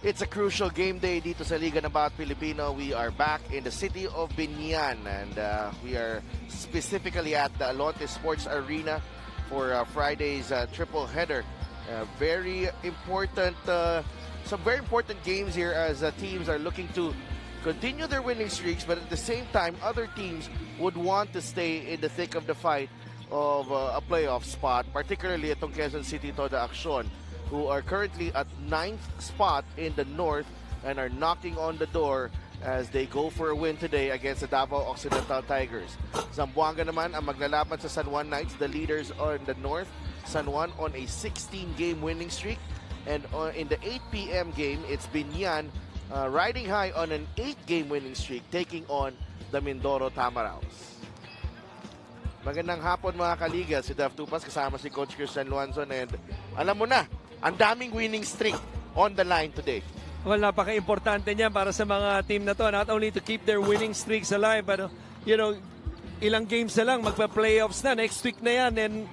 It's a crucial game day dito sa Liga ng Bawat Pilipino. We are back in the city of Binyan and we are specifically at the Alonte Sports Arena for Friday's triple header. Very important, some very important games here as teams are looking to continue their winning streaks, but at the same time, other teams would want to stay in the thick of the fight of a playoff spot, particularly itong Quezon City Toda Aksyon, who are currently at 9th spot in the north and are knocking on the door as they go for a win today against the Davao Occidental Tigers. Zamboanga naman ang maglalaban sa San Juan Knights, the leaders on the north. San Juan on a 16-game winning streak. And in the 8 p.m. game, it's Binyan riding high on an 8-game winning streak, taking on the Mindoro Tamaraws. Magandang hapon mga kaliga, si Dev Tupas kasama si Coach Christian Luanzon, and alam mo na, ang daming winning streak on the line today. Well, napaka-importante niya para sa mga team na to, not only to keep their winning streaks alive, but ilang games na lang, magpa-playoffs na, next week na yan, and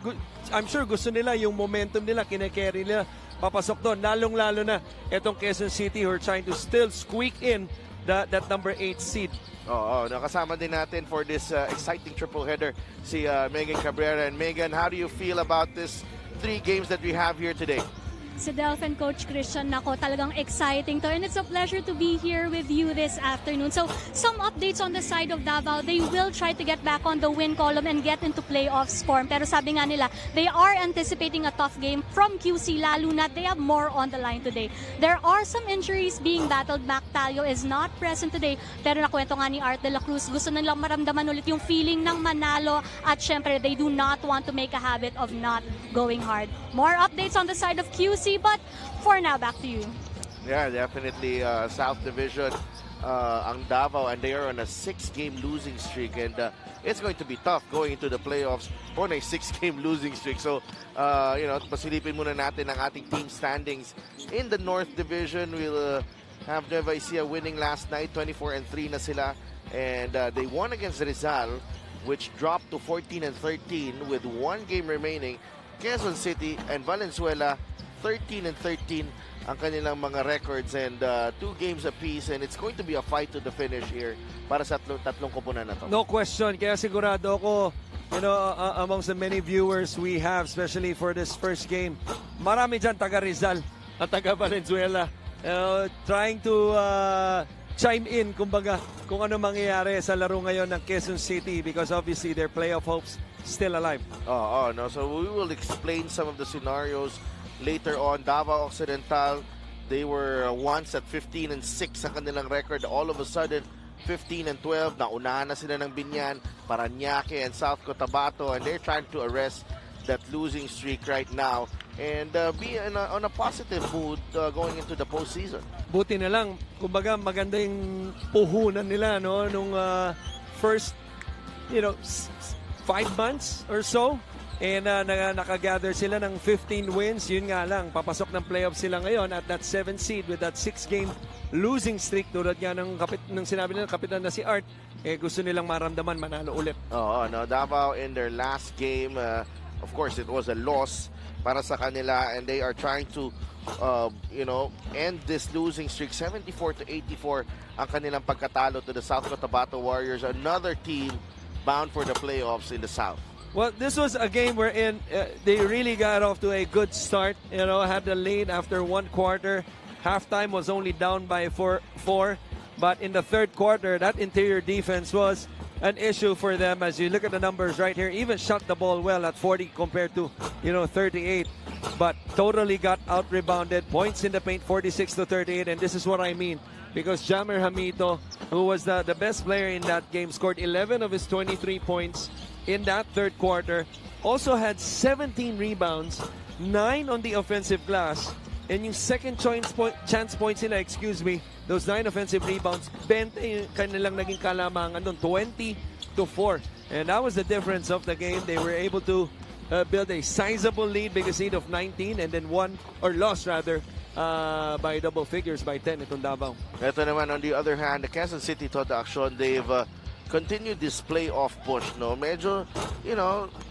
I'm sure gusto nila yung momentum nila, kine-carry nila, papasok doon, lalong-lalo na itong Quezon City who are trying to still squeak in that number 8 seed. Oo, nakasama din natin for this exciting triple header si Megan Cabrera. And Megan, how do you feel about this 3 games that we have here today? Si Delph and Coach Christian, nako, talagang exciting to. And it's a pleasure to be here with you this afternoon. So, some updates on the side of Davao. They will try to get back on the win column and get into playoffs form. Pero sabi nga nila, they are anticipating a tough game from QC, lalo na they have more on the line today. There are some injuries being battled. Mac Talio is not present today. Pero nakwento nga ni Art de la Cruz, gusto nilang maramdaman ulit yung feeling ng manalo. At syempre, they do not want to make a habit of not going hard. More updates on the side of QC. But for now, back to you. Yeah, definitely South Division ang Davao, and they are on a 6-game losing streak, and it's going to be tough going into the playoffs on a 6-game losing streak. So, pasilipin muna natin ang ating team standings in the North Division. We'll have Nueva Ecija winning last night, 24-3 na sila, and they won against Rizal, which dropped to 14-13 with 1 game remaining. Quezon City and Valenzuela 13-13 ang kanilang mga records, and 2 games apiece, and it's going to be a fight to the finish here para sa tatlong koponan na to. No question, kaya sigurado ako, amongst the many viewers we have, especially for this first game, marami dyan taga Rizal at taga Valenzuela, trying to chime in, kumbaga, kung ano mangyayari sa laro ngayon ng Quezon City, because obviously their playoff hopes still alive. No. So we will explain some of the scenarios later on. Davao Occidental, they were once at 15-6 ang kanilang record. All of a sudden, 15-12. Naunahan na sila ng Binyan, Parañaque, and South Cotabato, and they're trying to arrest that losing streak right now and be on a positive mood going into the postseason. Buti na lang, kumbaga maganda yung puhunan nila nung first 5 months or so. And nakagather sila ng 15 wins. Yun nga lang, papasok ng playoffs sila ngayon at that 7th seed with that 6-game losing streak. Tulad nga ng sinabi nila, kapitan na si Art, gusto nilang maramdaman, manalo ulit. Davao in their last game, of course, it was a loss para sa kanila, and they are trying to, end this losing streak. 74-84 ang kanilang pagkatalo to the South Cotabato Warriors, another team bound for the playoffs in the South. Well, this was a game wherein they really got off to a good start. Had the lead after 1 quarter. Halftime was only down by 4. But in the 3rd quarter, that interior defense was an issue for them. As you look at the numbers right here, even shot the ball well at 40 compared to 38. But totally got out-rebounded. Points in the paint, 46-38. And this is what I mean. Because Jamer Hamito, who was the best player in that game, scored 11 of his 23 points in that 3rd quarter. Also had 17 rebounds 9 on the offensive glass. And yung second chance points nila, those 9 offensive rebounds, 20 yung kanilang naging kalamangan doon, 20-4. And that was the difference of the game. They were able to build a sizable lead, biggest lead of 19, and then lost by double figures by 10 itong Davao. Ito naman, on the other hand, the Quezon City Toda Action, they've continued this playoff push. No, medyo,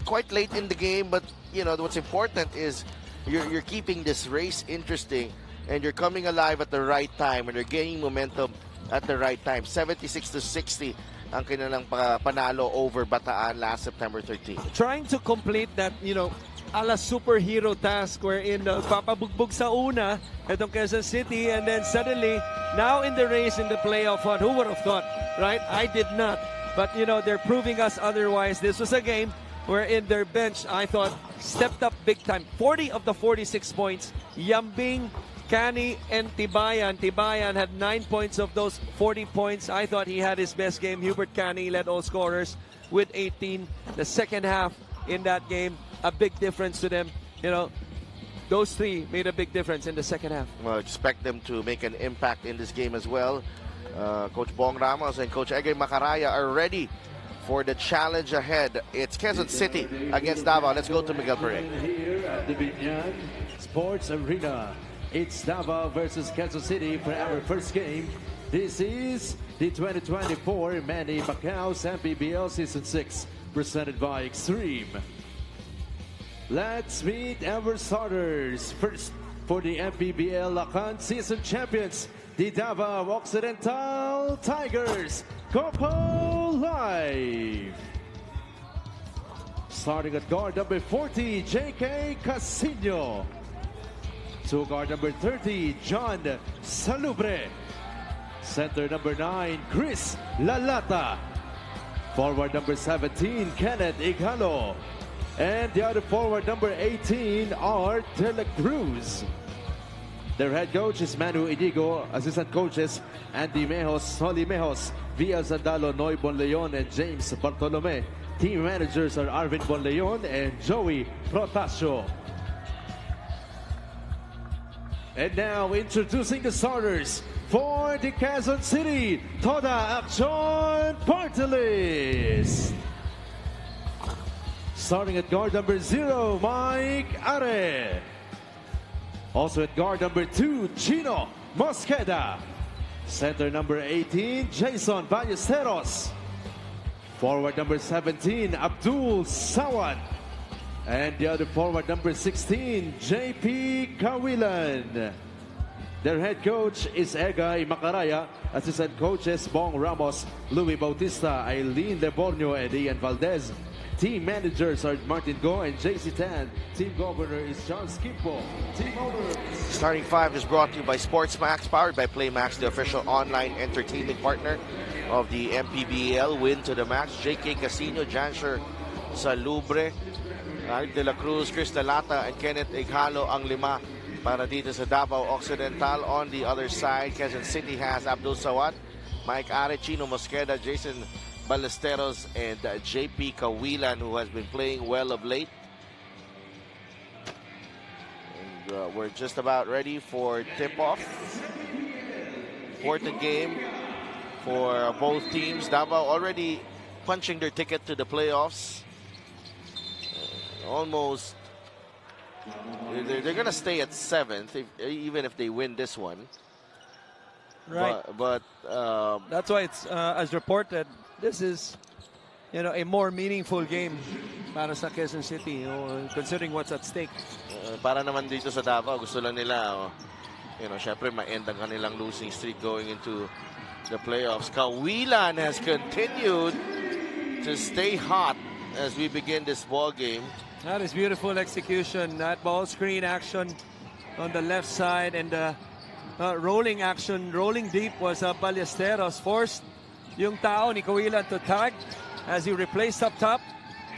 quite late in the game, but what's important is you're keeping this race interesting, and you're coming alive at the right time, and you're gaining momentum at the right time. 76-60 ang kanilang panalo over Bataan last September 13. Trying to complete that, ala superhero task wherein papabugbog sa una itong Quezon City, and then suddenly now in the race in the playoff hunt. Who would have thought, right? I did not, but they're proving us otherwise. This was a game wherein their bench, I thought, stepped up big time. 40 of the 46 points, Yambing, Cani, and Tibayan. Tibayan had 9 points of those 40 points. I thought he had his best game. Hubert Cani led all scorers with 18. The second half in that game, a big difference to them. Those three made a big difference in the second half. Well, expect them to make an impact in this game as well. Coach Bong Ramos and Coach Egay Macaraya are ready for the challenge ahead. It's Quezon City against Davao. Let's go to Miguel Perez. Here at the Binyan Sports Arena, it's Davao versus Quezon City for our first game. This is the 2024 Manny Pacquiao's MPBL Season 6, presented by Extreme. Let's meet our starters. First, for the MPBL Lacan Season Champions, the Davao Occidental Tigers. Coco Live. Starting at guard number 40, J.K. Casino. To guard number 30, John Salubre. Center number 9, Chris Lalata. Forward number 17, Kenneth Igalo. And the other forward number 18, Art De La Cruz. Their head coach is Manu Idigo. Assistant coaches, Andy Mejos, Soli Mejos, Via Zandalo, Noy Bonleon, and James Bartolome. Team managers are Arvin Bonleon and Joey Protasio. And now introducing the starters for the Quezon City Toda Action Party List. Starting at guard number 0, Mike Are. Also at guard number 2, Chino Mosqueda. Center number 18, Jason Ballesteros. Forward number 17, Abdul Sawan. And the other forward number 16, JP Kawilan. Their head coach is Egay Macaraya. Assistant coaches, Bong Ramos, Louis Bautista, Eileen Lebornio, and Ian Valdez. Team managers are Martin Go and JC Tan. Team governor is John Skimpo. Team owner. Starting 5 is brought to you by SportsMax, powered by PlayMax, the official online entertainment partner of the MPBL. Win to the max. J.K. Casino, Jansher Salubre, Art De La Cruz, Chris Lalata, and Kenneth Igalo ang 5 para dito sa Davao Occidental. On the other side, Quezon City has Abdul Sawat, Mike Are, Chino Mosqueda, Jason Ballesteros, and JP Kawilan, who has been playing well of late. And we're just about ready for tip-off. Important game for both teams. Davao already punching their ticket to the playoffs. Almost. They're going to stay at 7th, even if they win this one. Right. But that's why it's, as reported, this is, a more meaningful game para sa Quezon City, considering what's at stake. Para naman dito sa Davao, gusto lang nila, syempre ma-end ang kanilang losing streak going into the playoffs. Kawilan has continued to stay hot as we begin this ball game. That is beautiful execution. That ball screen action on the left side, and rolling action, rolling deep was Ballesteros. Forced yung tao ni Kawilan to tag as he replaced up top.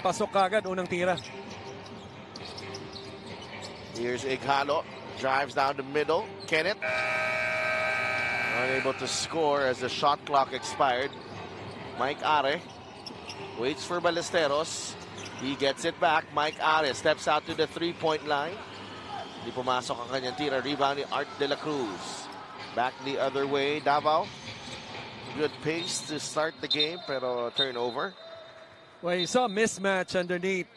Pasok agad, unang tira. Here's Igalo, drives down the middle. Kenneth unable to score as the shot clock expired. Mike Are waits for Ballesteros. He gets it back. Mike Are steps out to the 3-point line. Hindi pumasok ang kanyang tira. Rebound ni Art de la Cruz. Back the other way, Davao. Good pace to start the game, pero turnover. Well, you saw a mismatch underneath.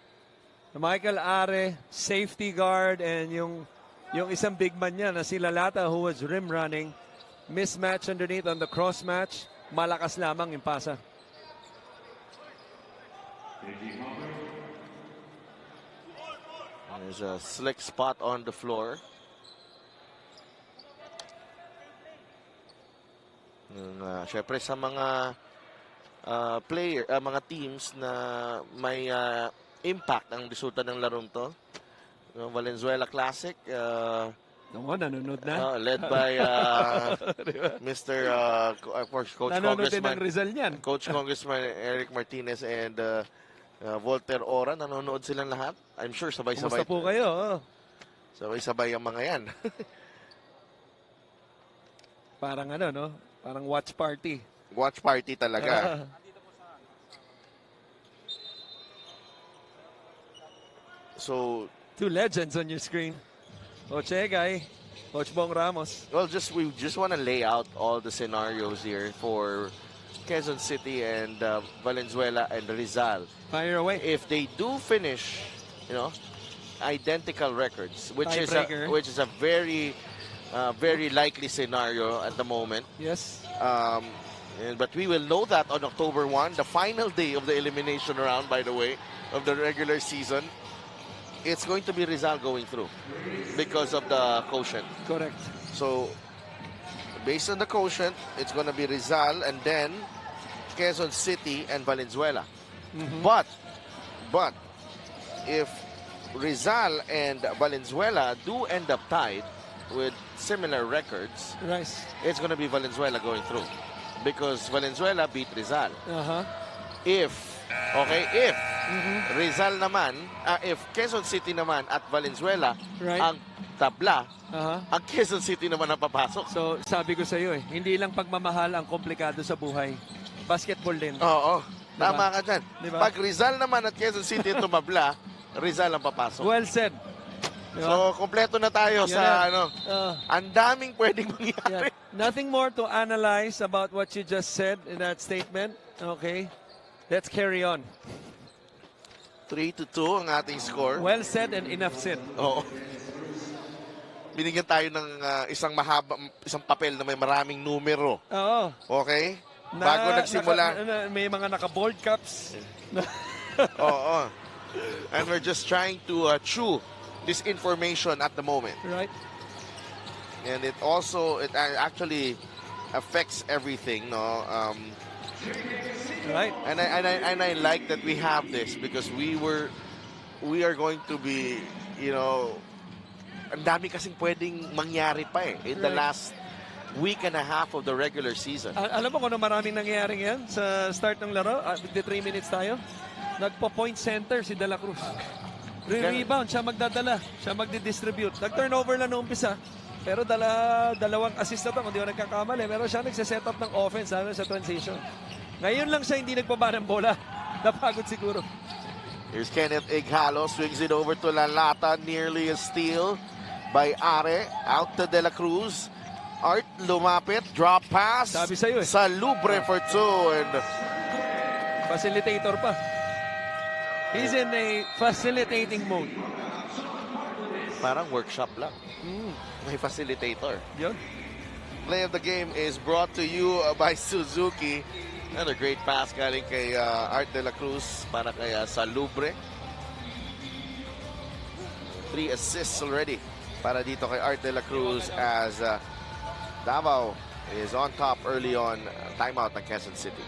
Michael Are, safety guard, and yung isang big man niya na si Lalata who was rim running. Mismatch underneath on the cross match. Malakas lamang yung pasa. There's a slick spot on the floor. Syempre sa mga mga teams na may impact ang resulta ng larong to. Valenzuela Classic, Nanonood na. led by Mr. Of course, Coach Nanonood din ang Congressman, Rizal niyan. Coach Congressman Eric Martinez and Volter Ora. Nanonood silang lahat. I'm sure sabay-sabay. Kumusta po kayo? Sabay-sabay ang mga yan. Parang no? Parang watch party. Watch party talaga. So, Two legends on your screen. Coach Egay, Coach Bong Ramos. well, we just want to lay out all the scenarios here for Quezon City and Valenzuela and Rizal. Fire away. If they do finish, identical records, which is a very likely scenario at the moment. Yes. But we will know that on October 1, the final day of the elimination round, by the way, of the regular season. It's going to be Rizal going through because of the quotient. Correct. So, based on the quotient, it's going to be Rizal and then Quezon City and Valenzuela. But if Rizal and Valenzuela do end up tied with similar records, Nice. it's going to be Valenzuela going through because Valenzuela beat Rizal. If Rizal naman, if Quezon City naman at Valenzuela Right. ang tabla, ang Quezon City naman ang papasok. So, sabi ko sa iyo hindi lang pagmamahal ang komplikado sa buhay. Basketball din. Oo, Diba? tama ka dyan. Diba? Pag Rizal naman at Quezon City tumabla, Rizal ang papasok. Well said. Diba? So, kompleto na tayo sa ang daming pwedeng mangyari. Nothing more to analyze about what you just said in that statement. Okay. Let's carry on. 3-2 ang ating score. Well said and enough said. Oo. Binigyan tayo ng isang papel na may maraming numero. Oo. Okay? Bago nagsimula. May mga naka-board caps. Oo. And we're just trying to chew this information at the moment. Right. And it actually affects everything, no? Right. And I like that we have this because we are going to be, ang dami kasing pwedeng mangyari pa in the last week and a half of the regular season. Alam mo kung ano maraming nangyayari ngayon sa start ng laro? Magdi 3 minutes tayo. Nagpo-point center si De La Cruz. Re-rebound, siya magdadala. Siya magdi-distribute. Nag-turnover lang noong umpisa. Pero dalawang assist na to, kung di ko nagkakamali. Pero siya nagsiset up ng offense sa transition. Ngayon lang siya hindi nagbaba ng bola. Napagod siguro. Here's Kenneth Ighalo, swings it over to Lalata, nearly a steal by Are, out to De La Cruz. Art lumapit, drop pass. Sabi sa'yo Salubre for two. And facilitator pa. He's in a facilitating mode. parang workshop lang. May facilitator. Yun. Play of the game is brought to you by Suzuki. Another great pass galing kay Art de la Cruz para kay Salubre. 3 assists already para dito kay Art de la Cruz as Davao is on top early on. Timeout ng Quezon City.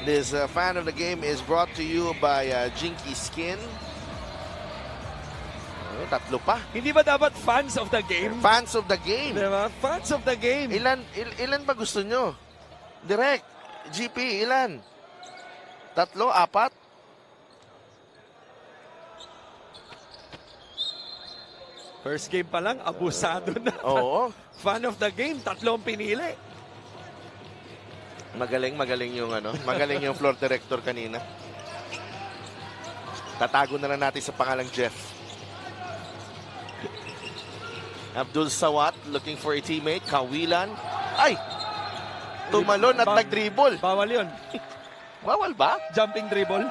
This fan of the game is brought to you by Jinky Skin. tatlo pa. Hindi ba dapat fans of the game? Fans of the game. Diba? Fans of the game. Ilan ba gusto nyo? Direct. GP, ilan? Tatlo, apat? First game pa lang, abusado na. Oo. Fan of the game, tatlong pinili. Magaling yung magaling yung floor director kanina. Tatago na lang natin sa pangalang Jeff. Abdul Sawat looking for a teammate. Kawilan. Ay! Tumalon at nag-dribble. Bawal yun. Bawal ba? Jumping dribble.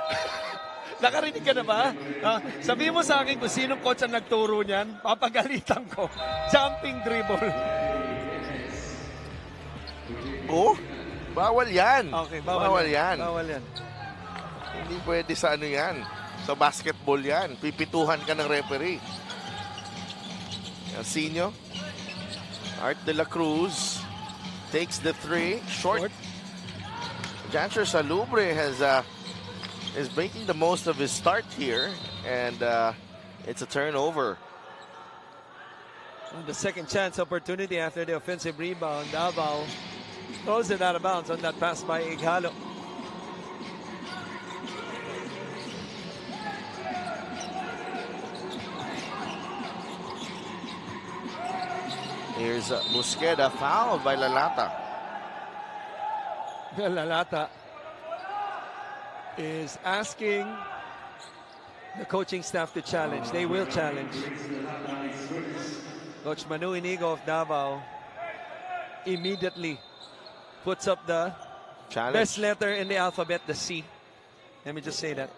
Nakarinig ka na ba? Sabihin mo sa akin kung sinong coach ang nagturo niyan, papagalitan ko. Jumping dribble. Oh, bawal yan. Okay, bawal yan. Bawal yan. Hindi pwede sa ano yan. Sa basketball yan. Pipituhan ka ng referee. Yasinho. Art de la Cruz takes the three. Short. Janser Salubre is making the most of his start here. And it's a turnover. The second chance opportunity after the offensive rebound. Davao throws it out of bounds on that pass by Ighalo. Here's Mosqueda fouled by Lalata. Lalata is asking the coaching staff to challenge. They will challenge. Coach Manu Inigo of Davao immediately puts up the Challenge. best letter in the alphabet, the C. Let me just say that.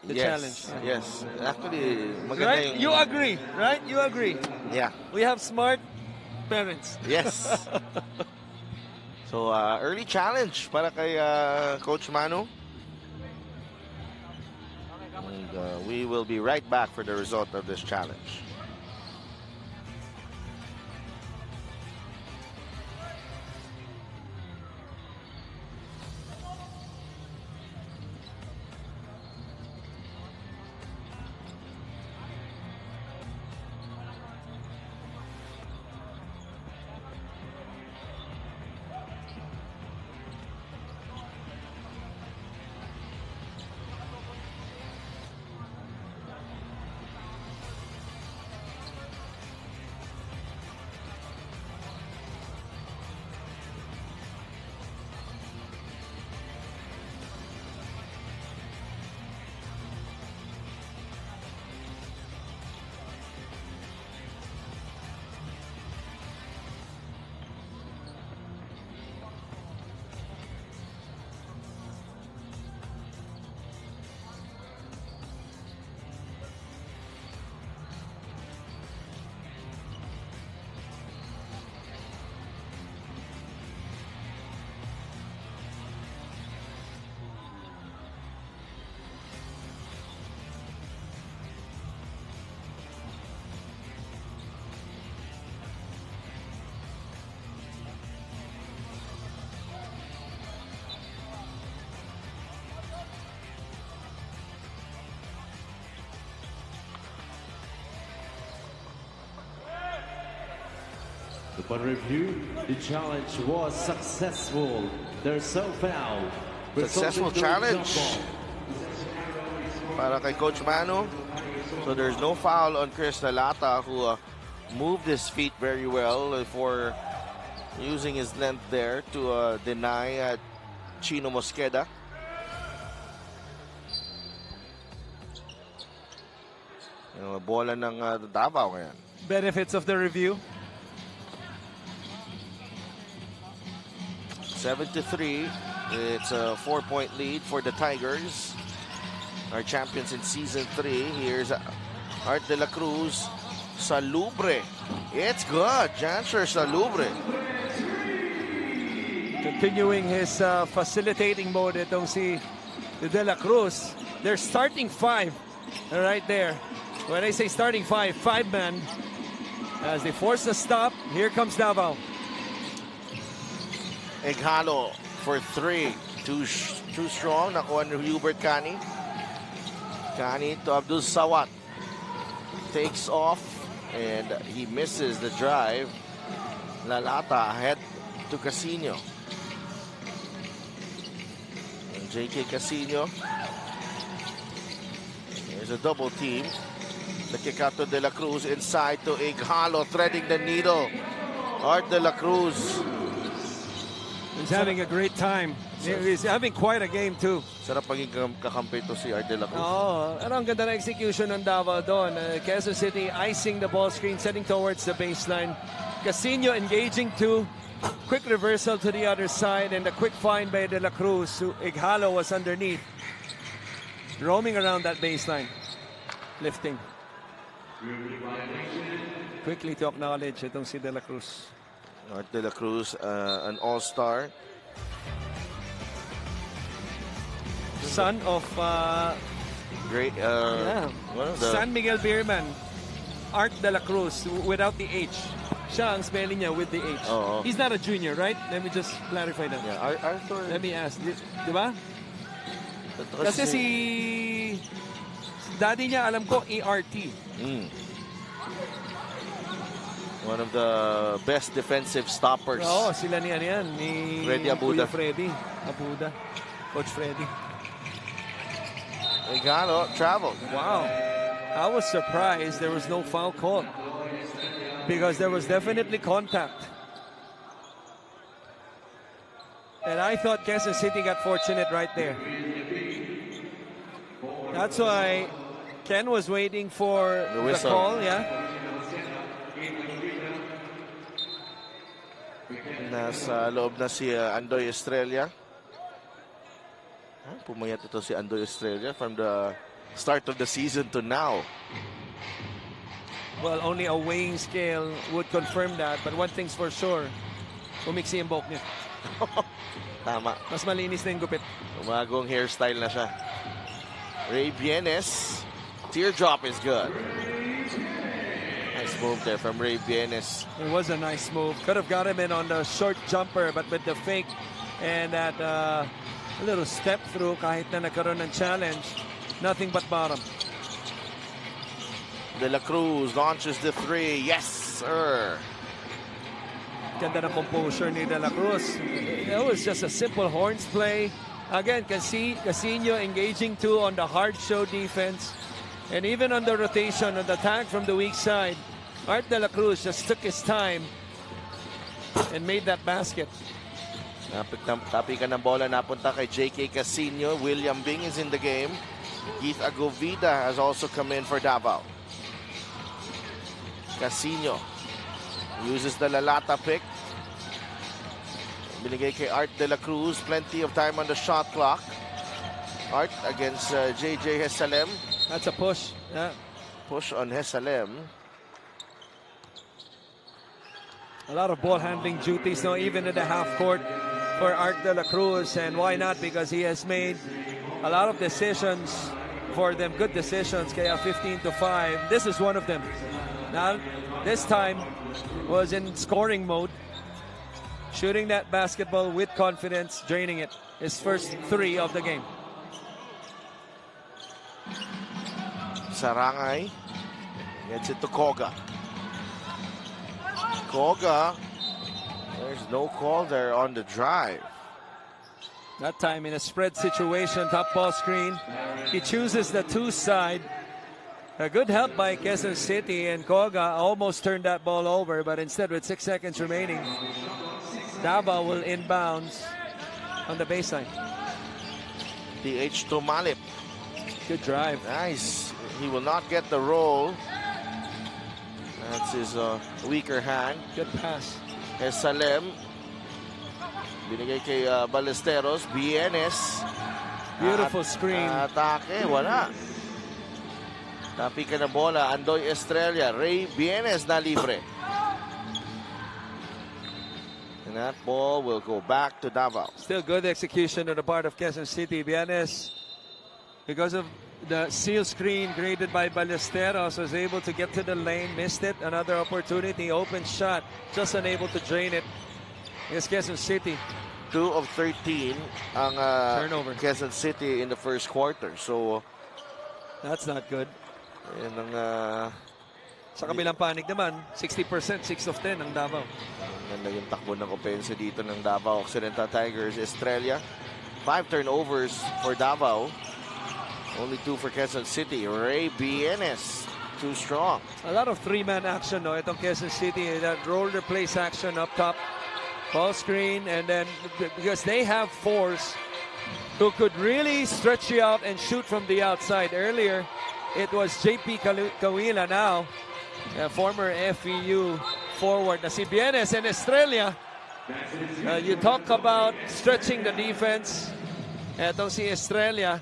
The challenge. Yes. Actually, maganda Right? yung... You agree, right? You agree. Yeah. We have smart parents. Yes. So, early challenge para kay Coach Manu. And we will be right back for the result of this challenge. Upon review, the challenge was successful. There's no foul. Successful challenge para kay Coach Manu. So there's no foul on Chris Lalata, who moved his feet very well for using his length there to deny Chino Mosqueda. Bola ng Davao ngayon. Benefits of the review. 7-3. It's a 4-point lead for the Tigers, our champions in Season 3. Here's Art de la Cruz. Salubre. It's good. Janser Salubre. Continuing his facilitating mode itong si De La Cruz. They're starting five right there. When I say starting five-man. As they force a stop, here comes Davao. Ighalo for three. Too strong. Nakuha ni Hubert Cani. Cani to Abdul Sawat. Takes off. And he misses the drive. Lalata ahead to Casino. And JK Casino. There's a double team. The kick out to De La Cruz, inside to Ighalo, threading the needle. Art De La Cruz. He's having a great time. He's having quite a game too. Sarap maging kakampi to si Art De La Cruz. Oh, ang ganda na execution ng Davao doon. Quezon City icing the ball screen, setting towards the baseline. Casino engaging too. Quick reversal to the other side, and a quick find by De La Cruz. Ighalo was underneath. Roaming around that baseline. Lifting. Quickly to acknowledge itong si De La Cruz. Art De La Cruz, an all-star. Son of Great. One of the, San Miguel Beerman. Art De La Cruz without the H. Siya ang spelling niya with the H. Oo. He's not a junior, right? Let me just clarify that. yeah, Arthur. Let me ask. Di ba? Kasi si daddy niya, alam ko, ERT. One of the best defensive stoppers. Oo, sila ni ano yan, ni Freddy Abuda. Kuya Freddy Abuda. Coach Freddy. Ighalo traveled. Wow. I was surprised there was no foul call. Because there was definitely contact. And I thought Quezon City got fortunate right there. That's why Ken was waiting for The the whistle. call, yeah. Nasa loob na si Andoy Estrella. Pumayat ito si Andoy Estrella from the start of the season to now. Well, only a weighing scale would confirm that. But one thing's for sure, umiksi yung buhok niya. Tama. Mas malinis na yung gupit. Umagong hairstyle na siya. Ray Bienes. Teardrop is good. Nice move there from Ray Bienes. It was a nice move. Could have got him in on the short jumper, but with the fake and that little step through, kahit na nagkaroon ng challenge, nothing but bottom. De La Cruz launches the three. Yes, sir. Ganda ng composure ni De La Cruz. It was just a simple horns play. Again, Casino engaging too on the hard show defense. And even on the rotation, on the tag from the weak side, Art De La Cruz just took his time and made that basket. Tapikan ng bola napunta kay JK Casino. William Bing is in the game. Keith Agovida has also come in for Davao. Casino uses the Lalata pick. Binigay kay Art De La Cruz. Plenty of time on the shot clock. Art against JJ Hesalem. That's a push. Yeah. Push on Hesalem. A lot of ball handling duties now, even in the half court for Art De La Cruz. And why not? Because he has made a lot of decisions for them. Good decisions. Kaya 15-5. This is one of them. Now, this time was in scoring mode. Shooting that basketball with confidence, draining it. His first three of the game. Sarangay gets it to Koga. Koga, there's no call there on the drive. That time in a spread situation, top ball screen. He chooses the two side. A good help by Quezon City, and Koga almost turned that ball over, but instead with 6 seconds remaining, Davao will inbounds on the baseline. DH to Malip. Good drive. Nice. He will not get the roll. That's his weaker hand. Good pass. Salem. Binigay kay Ballesteros. Bienes. Beautiful screen. Atake. Wala. Tapikan na bola. Andoy Estrella. Ray Bienes na libre. And that ball will go back to Davao. Still good execution on the part of Quezon City. Bienes, because of the seal screen created by Ballesteros, was able to get to the lane, missed it. Another opportunity, open shot, just unable to drain it. Against Quezon City. 2 of 13 ang Turnover. Quezon City in the first quarter. So that's not good. yan ang Sa kabilang panig naman, 60%, 6 of 10 ang Davao. Ganda yung takbo ng opensa dito ng Davao Occidental Tigers. Estrella, 5 turnovers for Davao. Only 2 for Quezon City. Ray Bienes, too strong. A lot of three-man action, no? Itong Quezon City, that roller place action up top. Ball screen, and then because they have fours who could really stretch you out and shoot from the outside. Earlier, it was JP Kawila now. Former FEU forward na si Bienes and Estrella. You talk about stretching the defense. Etong si Estrella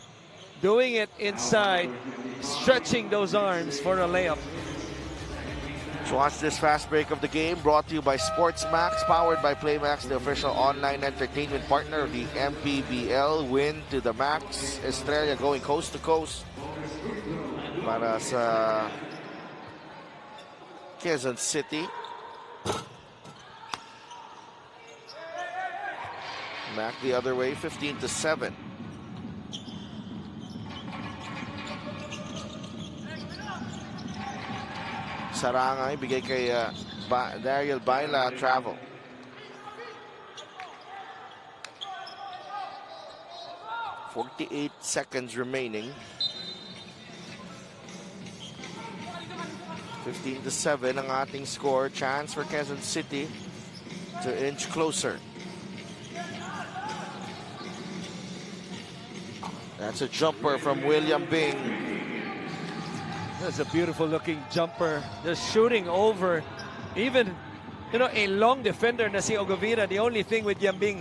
doing it inside, stretching those arms for a layup. So watch this fast break of the game, brought to you by SportsMax, powered by PlayMax, the official online entertainment partner of the MPBL. Win to the max. Estrella going coast to coast para sa Quezon City. Back the other way, 15-7. Sarangay, bigay kay Daryl Baila travel. $48 remaining. 15-7 ang ating score. Chance for Quezon City to inch closer. That's a jumper from William Bing. That's a beautiful looking jumper. Just shooting over even, a long defender na si Ogovira. The only thing with Yambing,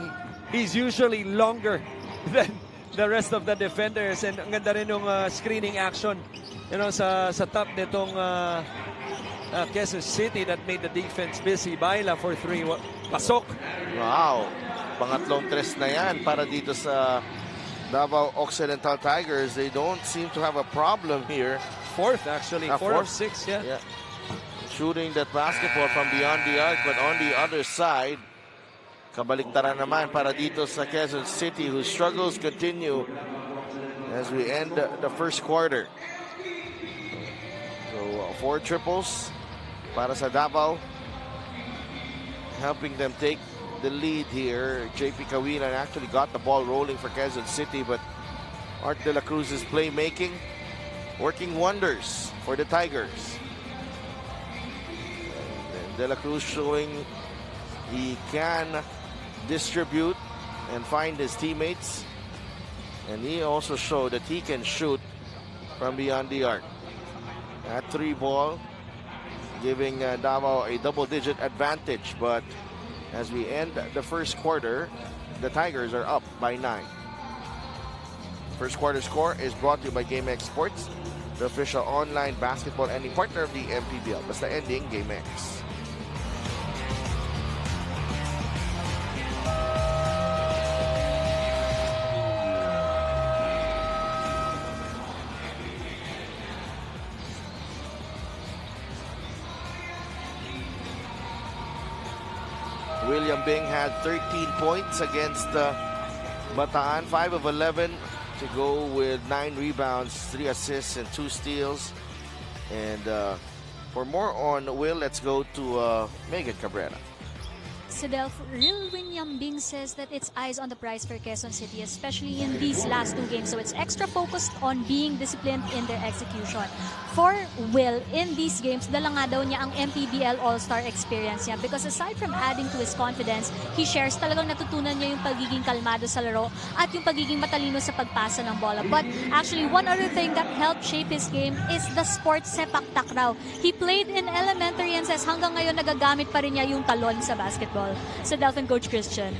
he's usually longer than the rest of the defenders. And ang ganda rin yung screening action, sa top nitong Quezon City that made the defense busy. Baila for 3. Pasok. Wow. Pangatlong tres na yan para dito sa Davao Occidental Tigers. They don't seem to have a problem here. Fourth, actually. 4 of 6, yeah. Shooting that basketball from beyond the arc, but on the other side, kabaliktaran naman para dito sa Quezon City, whose struggles continue as we end the first quarter. So, 4 triples para sa Davao, helping them take the lead here. JP Kawinan actually got the ball rolling for Quezon City, but Art de la Cruz's playmaking working wonders for the Tigers. And De La Cruz showing he can distribute and find his teammates. And he also showed that he can shoot from beyond the arc. That 3 ball giving Davao a double-digit advantage. But as we end the first quarter, the Tigers are up by 9. First quarter score is brought to you by GameX Sports, the official online basketball ending partner of the MPBL. Basta ending, GameX. William Bing had 13 points against Bataan, 5 of 11 to go with 9 rebounds, 3 assists, and 2 steals. And for more on Will, let's go to Megan Cabrera. Sidel, Real William Bing says that it's eyes on the prize for Quezon City, especially in these last 2 games. So it's extra focused on being disciplined in their execution. For Will, in these games, dala nga daw niya ang MPBL All-Star experience niya because aside from adding to his confidence, he shares talagang natutunan niya yung pagiging kalmado sa laro at yung pagiging matalino sa pagpasa ng bola. But actually, one other thing that helped shape his game is the sport sepak takraw. He played in elementary and says hanggang ngayon nagagamit pa rin niya yung talon sa basketball. Sa Delphin Coach Christian.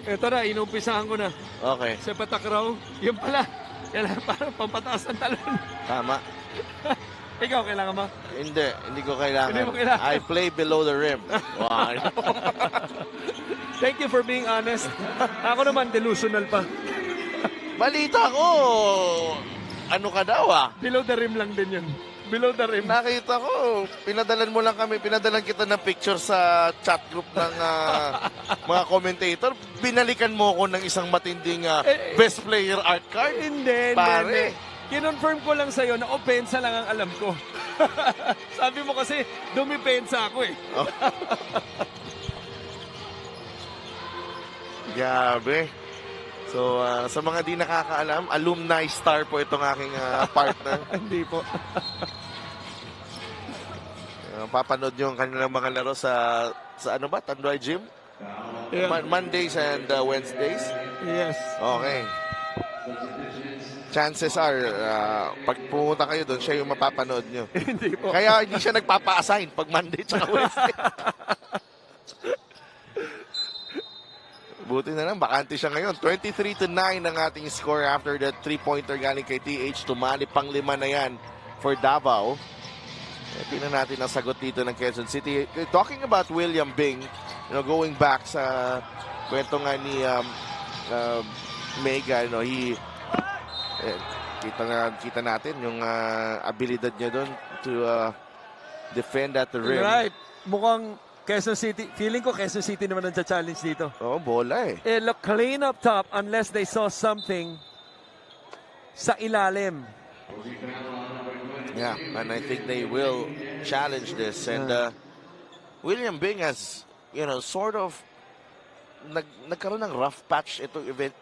Ito na, inumpisahan ko na. Okay. Sa patakraw, yun pala. Kailangan parang pampataas ng talon. Tama. Ikaw, kailangan mo? Hindi ko kailangan. Hindi mo kailangan. I play below the rim. Wow. Thank you for being honest. Ako naman, delusional pa. Balita ko, ano ka daw Below the rim lang din yun. Below the rim. Nakita ko, pinadalan kita ng picture sa chat group ng mga commentator. Binalikan mo ko ng isang matinding best player art card. Hindi. Pare. Kinonfirm ko lang sa'yo na opensa lang ang alam ko. Sabi mo kasi, dumipensa ako eh. Oh. Grabe. So, sa mga di nakakaalam, alumni star po itong aking partner. Hindi po. Papanood nyo ang kanilang mga laro sa ano ba? Tanduay Gym? Yeah. Mondays and Wednesdays? Yes. Okay. Chances are, pag pumunta kayo doon, siya yung mapapanood nyo. Hindi po. Kaya hindi siya nagpapa-assign pag Monday at Wednesday. Buti na lang, bakante siya ngayon. 23-9 ang ating score after that 3-pointer galing kay TH. Tumali pang 5 na yan for Davao. Tingnan natin ang sagot dito ng Quezon City. Talking about William Bing, going back sa kwento nga ni Mega, kita natin yung abilidad niya doon to defend at the rim. Right. Mukhang Quezon City, feeling ko Quezon City naman ang challenge dito. Oo, bola eh. It look clean up top unless they saw something sa ilalim. Yeah, and I think they will challenge this. And William Bing has, sort of nagkaroon ng rough patch itong event.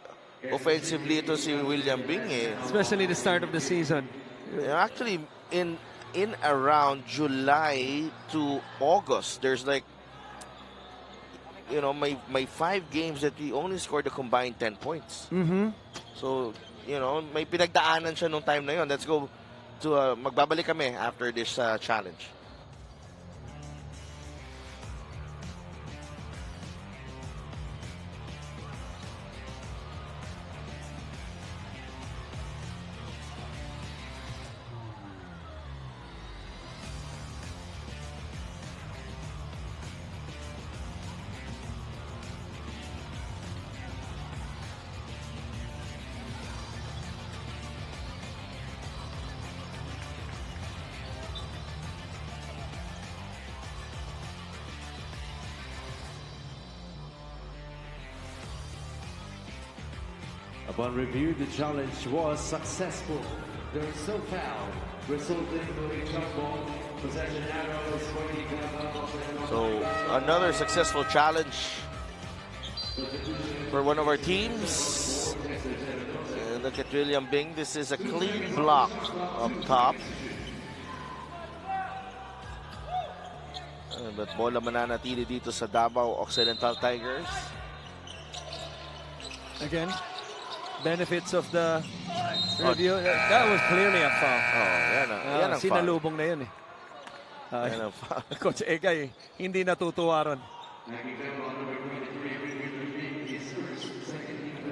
Offensively ito si William Bing eh. Especially the start of the season. Actually, in around July to August, there's like, may 5 games that he only scored a combined 10 points. Mm-hmm. So, may pinagdaanan siya nung time na yon. Let's go to, magbabalik kami after this challenge. Upon review, the challenge was successful. There was no foul, resulting in a jump ball, possession arrows, So, another successful challenge for one of our teams. Look at William Bing. This is a clean block up top. But bola mananatili dito sa Davao Occidental Tigers. Again, benefits of the review. That was clearly a foul. Oh, yan ang foul. Sinalubong na yun eh. Yan ang foul. Coach Egay, hindi natutuwa ron.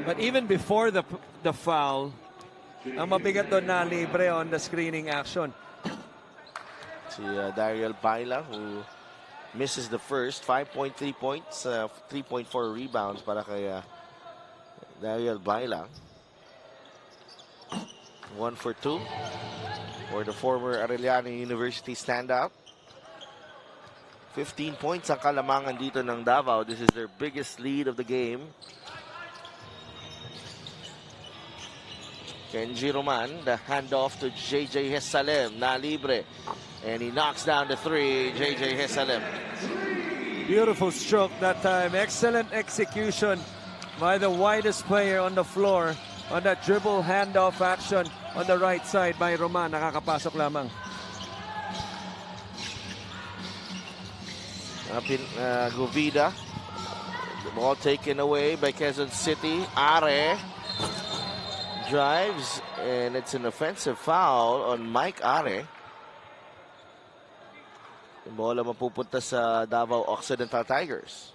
But even before the foul, ang mabigat doon na libre on the screening action. Si Dariel Baila, who misses the first 5.3 points, 3.4 rebounds para kay Dariel Baila. 1 for 2 for the former Arellano University standout. 15 points ang kalamangan dito ng Davao. This is their biggest lead of the game. Kenji Roman, the handoff to JJ Hesalem, na libre. And he knocks down the 3, JJ Hesalem. Beautiful stroke that time. Excellent execution by the widest player on the floor on that dribble handoff action on the right side by Roman. Nakakapasok lamang. Govida. The ball taken away by Quezon City. Are drives, and it's an offensive foul on Mike Are. Yung bola mapupunta sa Davao Occidental Tigers.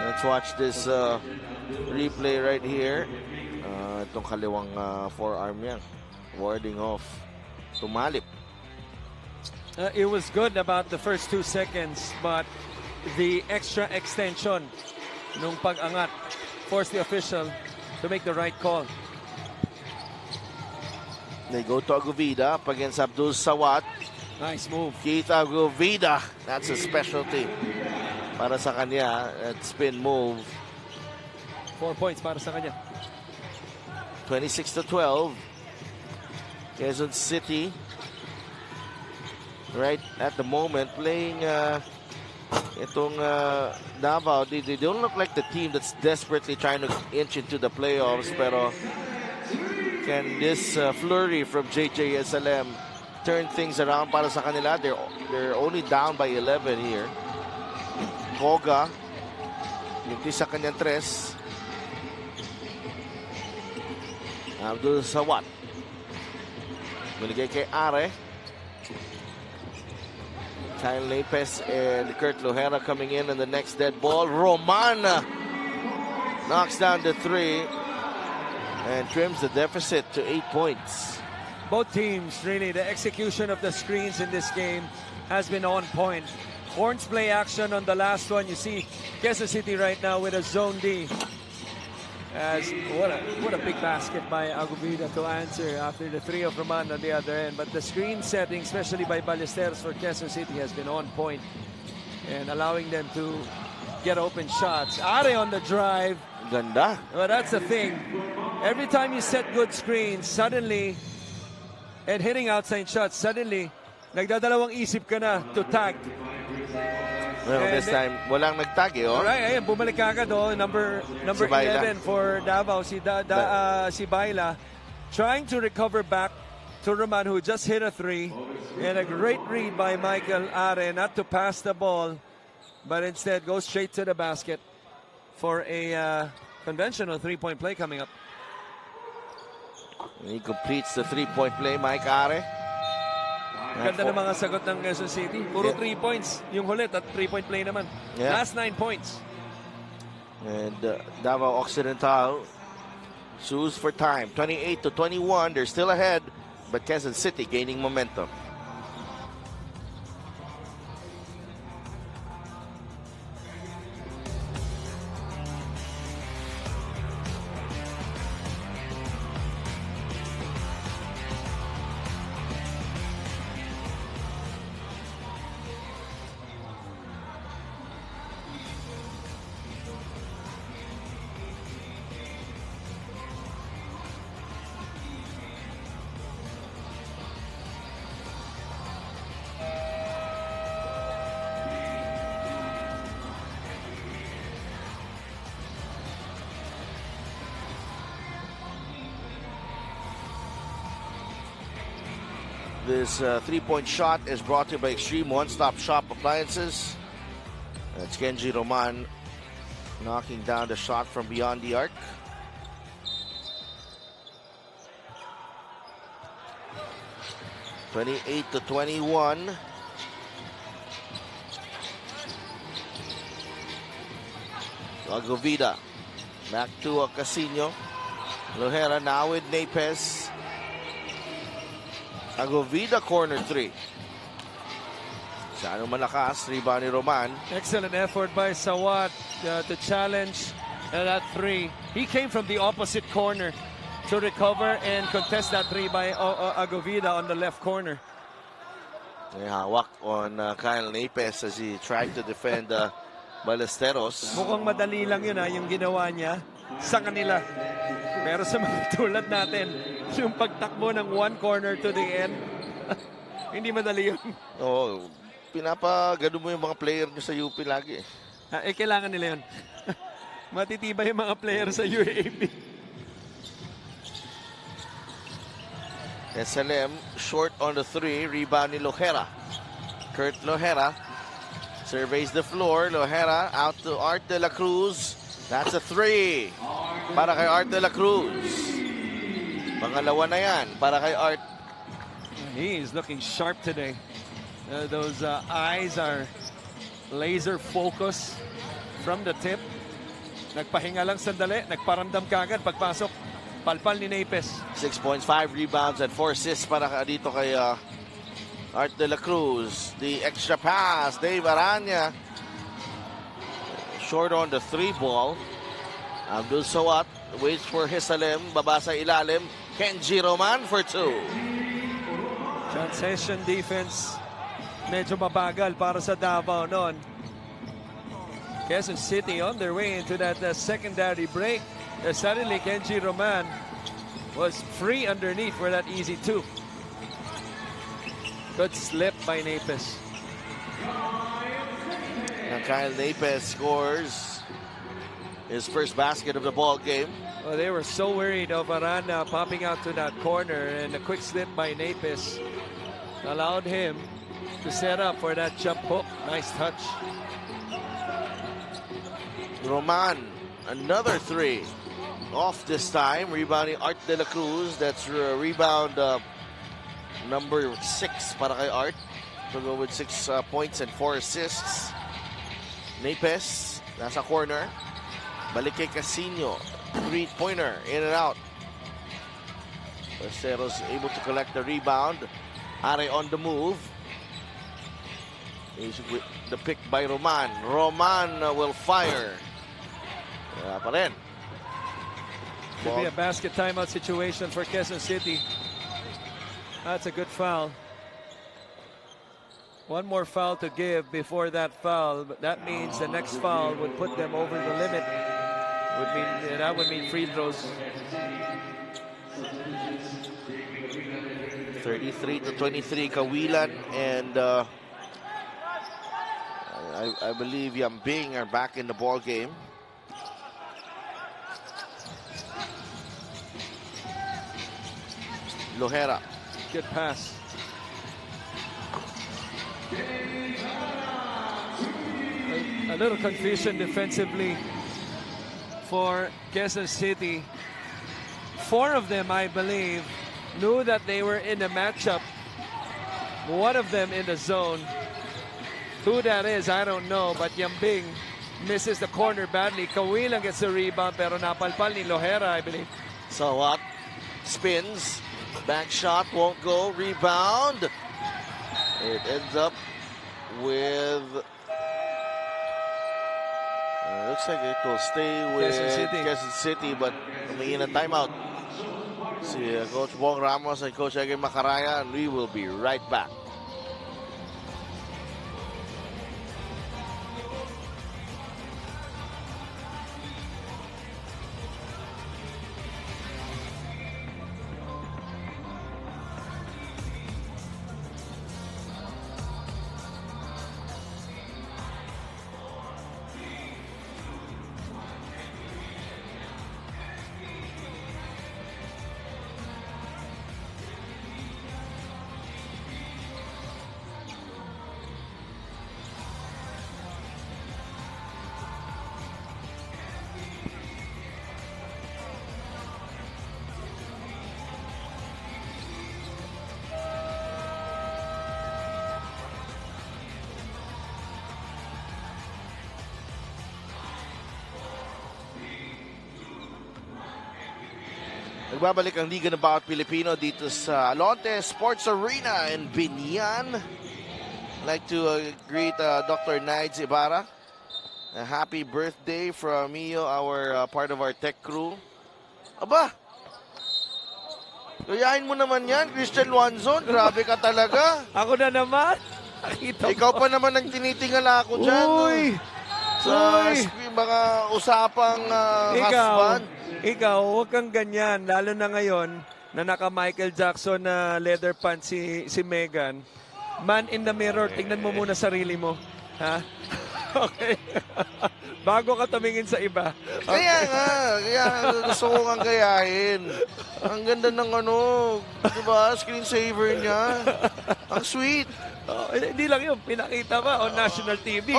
Let's watch this replay right here. Itong kaliwang forearm niya. Warding off. Tumalip. It was good about the first 2 seconds, but the extra extension nung pag-angat forced the official to make the right call. They go to Aguvida up against Abdul Sawat. Nice move. Keith Aguvida. That's a specialty. Para sa kanya, that spin move. 4 points para sa kanya. 26-12. Quezon City, right at the moment, playing itong Davao. They don't look like the team that's desperately trying to inch into the playoffs. Pero can this flurry from JJSLM turn things around para sa kanila? They're only down by 11 here. Koga, yung sa kanyang tres. Abdul Sawat. Binigay kay Are. Kyle Lopez and Kurt Lohera coming in, and the next dead ball. Roman knocks down the three and trims the deficit to 8 points. Both teams, really, the execution of the screens in this game has been on point. Horns play action on the last one. You see Quezon City right now with a zone D. As what a big basket by Agubida to answer after the three of Roman on the other end. But the screen setting, especially by Ballesteros for Quezon City, has been on point and allowing them to get open shots. Are on the drive. Ganda. Well, that's the thing. Every time you set good screens, suddenly, and hitting outside shots, suddenly, nagdadalawang isip ka na to tag. Well, this time, walang nagtag eh, oh. Alright, ayan, bumalik ka agad, oh. Number Si Baila. 11 for Davao, si Baila, trying to recover back to Roman, who just hit a three. And a great read by Michael Are, not to pass the ball, but instead goes straight to the basket for a conventional three-point play coming up. He completes the three-point play, Mike Are. Ganda ng mga sagot ng Quezon City. Puro 3 points yung hulit at 3-point play naman. Yeah. Last 9 points. And Davao Occidental sues for time. 28-21. They're still ahead, but Quezon City gaining momentum. This three-point shot is brought to you by Extreme One-Stop Shop Appliances. That's Kenji Roman knocking down the shot from beyond the arc. (28-21). Agovida back to Casino. Lohera now with Napes. Agovida corner three. Sano malakas, rebound ni Roman. Excellent effort by Sawat to challenge that three. He came from the opposite corner to recover and contest that three by Agovida on the left corner. May hawak on Kyle Napes as he tried to defend Ballesteros. Mukhang madali lang yun yung ginawa niya sa kanila. Pero sa mga tulad natin, yung pagtakbo ng one corner to the end, hindi madali yun. Oo, pinapagano mo yung mga player nyo sa UP lagi. Kailangan nila yun. Matitibay yung mga player sa UAP. SLM short on the three. Rebound ni Lohera. Kurt Lohera surveys the floor. Lohera out to Art de la Cruz. That's a three para kay Art de la Cruz. Pangalawa na yan para kay Art. He is looking sharp today. Those eyes are laser focused from the tip. Nagpahinga lang sandali, nagparamdam kagad pagpasok. Palpal ni Napes. 6 points, 5 rebounds, and 4 assists para dito kay Art de la Cruz. The extra pass, Dave Aranya. Short on the three ball. Abdul Sawat waits for Hisalem. Babasa ilalim. Kenji Roman for two. Transition defense. Medyo mabagal para sa Davao noon. Quezon City on their way into that secondary break. Suddenly Kenji Roman was free underneath for that easy two. Good slip by Napes. And Kyle Napes scores his first basket of the ball game. Well, they were so worried of Arana popping out to that corner, and a quick slip by Napes allowed him to set up for that jump hook. Nice touch. Roman, another three. Off this time, rebounding Art De La Cruz. That's rebound number 6 para kay Art. To go with 6 points and 4 assists. Napes, nasa corner. Balik kay Casino. 3-pointer, in and out. Parcero's able to collect the rebound. Are on the move. The pick by Roman. Roman will fire. Wala pa rin. Could be a basket timeout situation for Quezon City. That's a good foul. One more foul to give before that foul, but that means the next foul would put them over the limit. That would mean free throws. 33-23 Kawilan, and I believe Yambing are back in the ball game. Lohera. Good pass. A little confusion defensively for Quezon City. 4 of them, I believe, knew that they were in a matchup. One of them in the zone. Who that is, I don't know, but Yambing misses the corner badly. Kawilang gets the rebound, pero napalpal ni Lohera, I believe. So what? Spins. Back shot won't go. Rebound. It ends up with... looks like it will stay with Quezon City, but humingi ng timeout. Si Coach Bong Ramos and Coach Ege Macaraya, and we will be right back. Nagbabalik ang Liga ng Bawat Pilipino dito sa Alonte Sports Arena in Binyan. I'd like to greet Dr. Nides Ibarra. A happy birthday from Mio, our part of our tech crew. Aba! Gayahin mo naman yan, Christian Luanzon. Grabe ka talaga. Ako na naman. Ikaw pa naman ang tinitingala ako dyan. Uy! Sa mga usapang husband. Ikaw, huwag kang ganyan. Lalo na ngayon na naka Michael Jackson na leather pants si Megan. Man in the mirror, tingnan mo muna sarili mo. Ha? Okay. Bago ka tumingin sa iba. Okay. Kaya gusto ko kang gayahin. Ang ganda ng diba, screensaver niya. Ang sweet. Hindi lang yun, pinakita pa on national TV.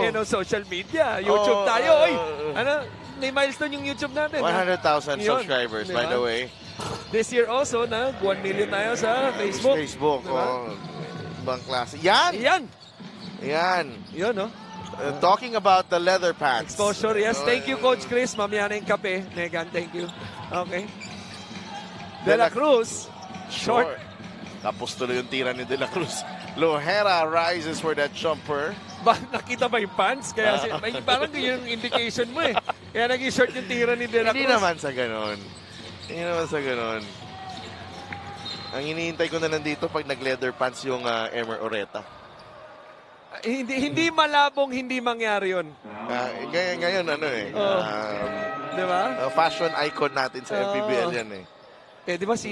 And on social media. YouTube tayo. Oy, may milestone yung YouTube natin. 100,000 subscribers, diba? By the way. This year also, 1 million tayo sa Facebook. Diba? Ibang klase. Yan! Yun, no? Talking about the leather pants. Exposure, yes. Thank you, Coach Chris. Mamaya na yung kape. Megan, thank you. Okay. De La Cruz, short. Tapos tuloy yung tira ni De La Cruz. Lohera rises for that jumper. Nakita ba yung pants? Kaya parang yung indication mo eh. Kaya naging short yung tira ni De La Cruz. Hindi naman sa ganon. Ang iniintay ko na nandito pag nag-leather pants yung Emer Oreta. Hindi malabong hindi mangyari yun. Ngayon diba? Fashion icon natin sa MPBL yan eh. Eh, di ba si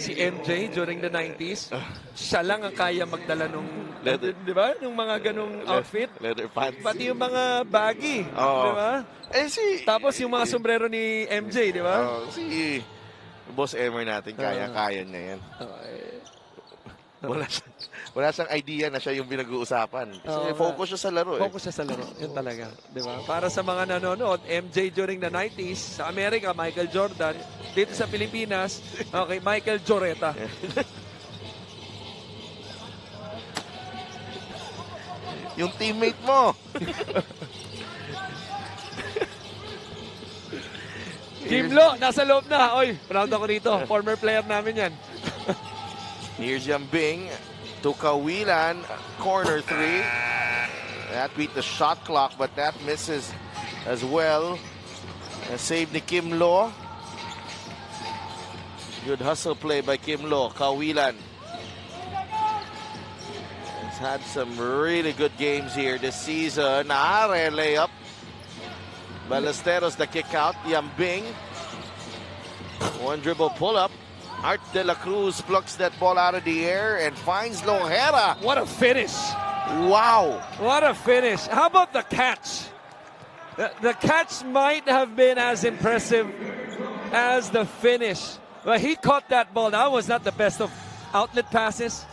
MJ during the 90s, siya lang ang kaya magdala nung, Leather. di ba? Nung mga ganong outfit. Leather pants. Pati yung mga baggy, Oo. di ba? Eh si... Tapos yung mga sombrero ni MJ, di ba? Si Boss Emer natin, kaya-kaya niya yan. Wala siyang idea na siya yung pinag-uusapan. Kasi focus siya sa laro. Focus siya sa laro. Yun talaga. Di ba? Para sa mga nanonood, MJ during the 90s, sa Amerika, Michael Jordan. Dito sa Pilipinas, okay, Michael Joreta. Yung teammate mo. Kimlo, nasa loob na. Oy, proud ako dito. Former player namin yan. Here's Yambing to Kawilan, corner 3. That beat the shot clock, but that misses as well. A save ni Kim Lo. Good hustle play by Kim Lo. Kawilan has had some really good games here this season. Are layup. Ballesteros the kick out. Yambing. One dribble pull up. Art de la Cruz plucks that ball out of the air and finds Lohera. What a finish. Wow. What a finish. How about the catch? The catch might have been as impressive as the finish. But he caught that ball. That was not the best of outlet passes.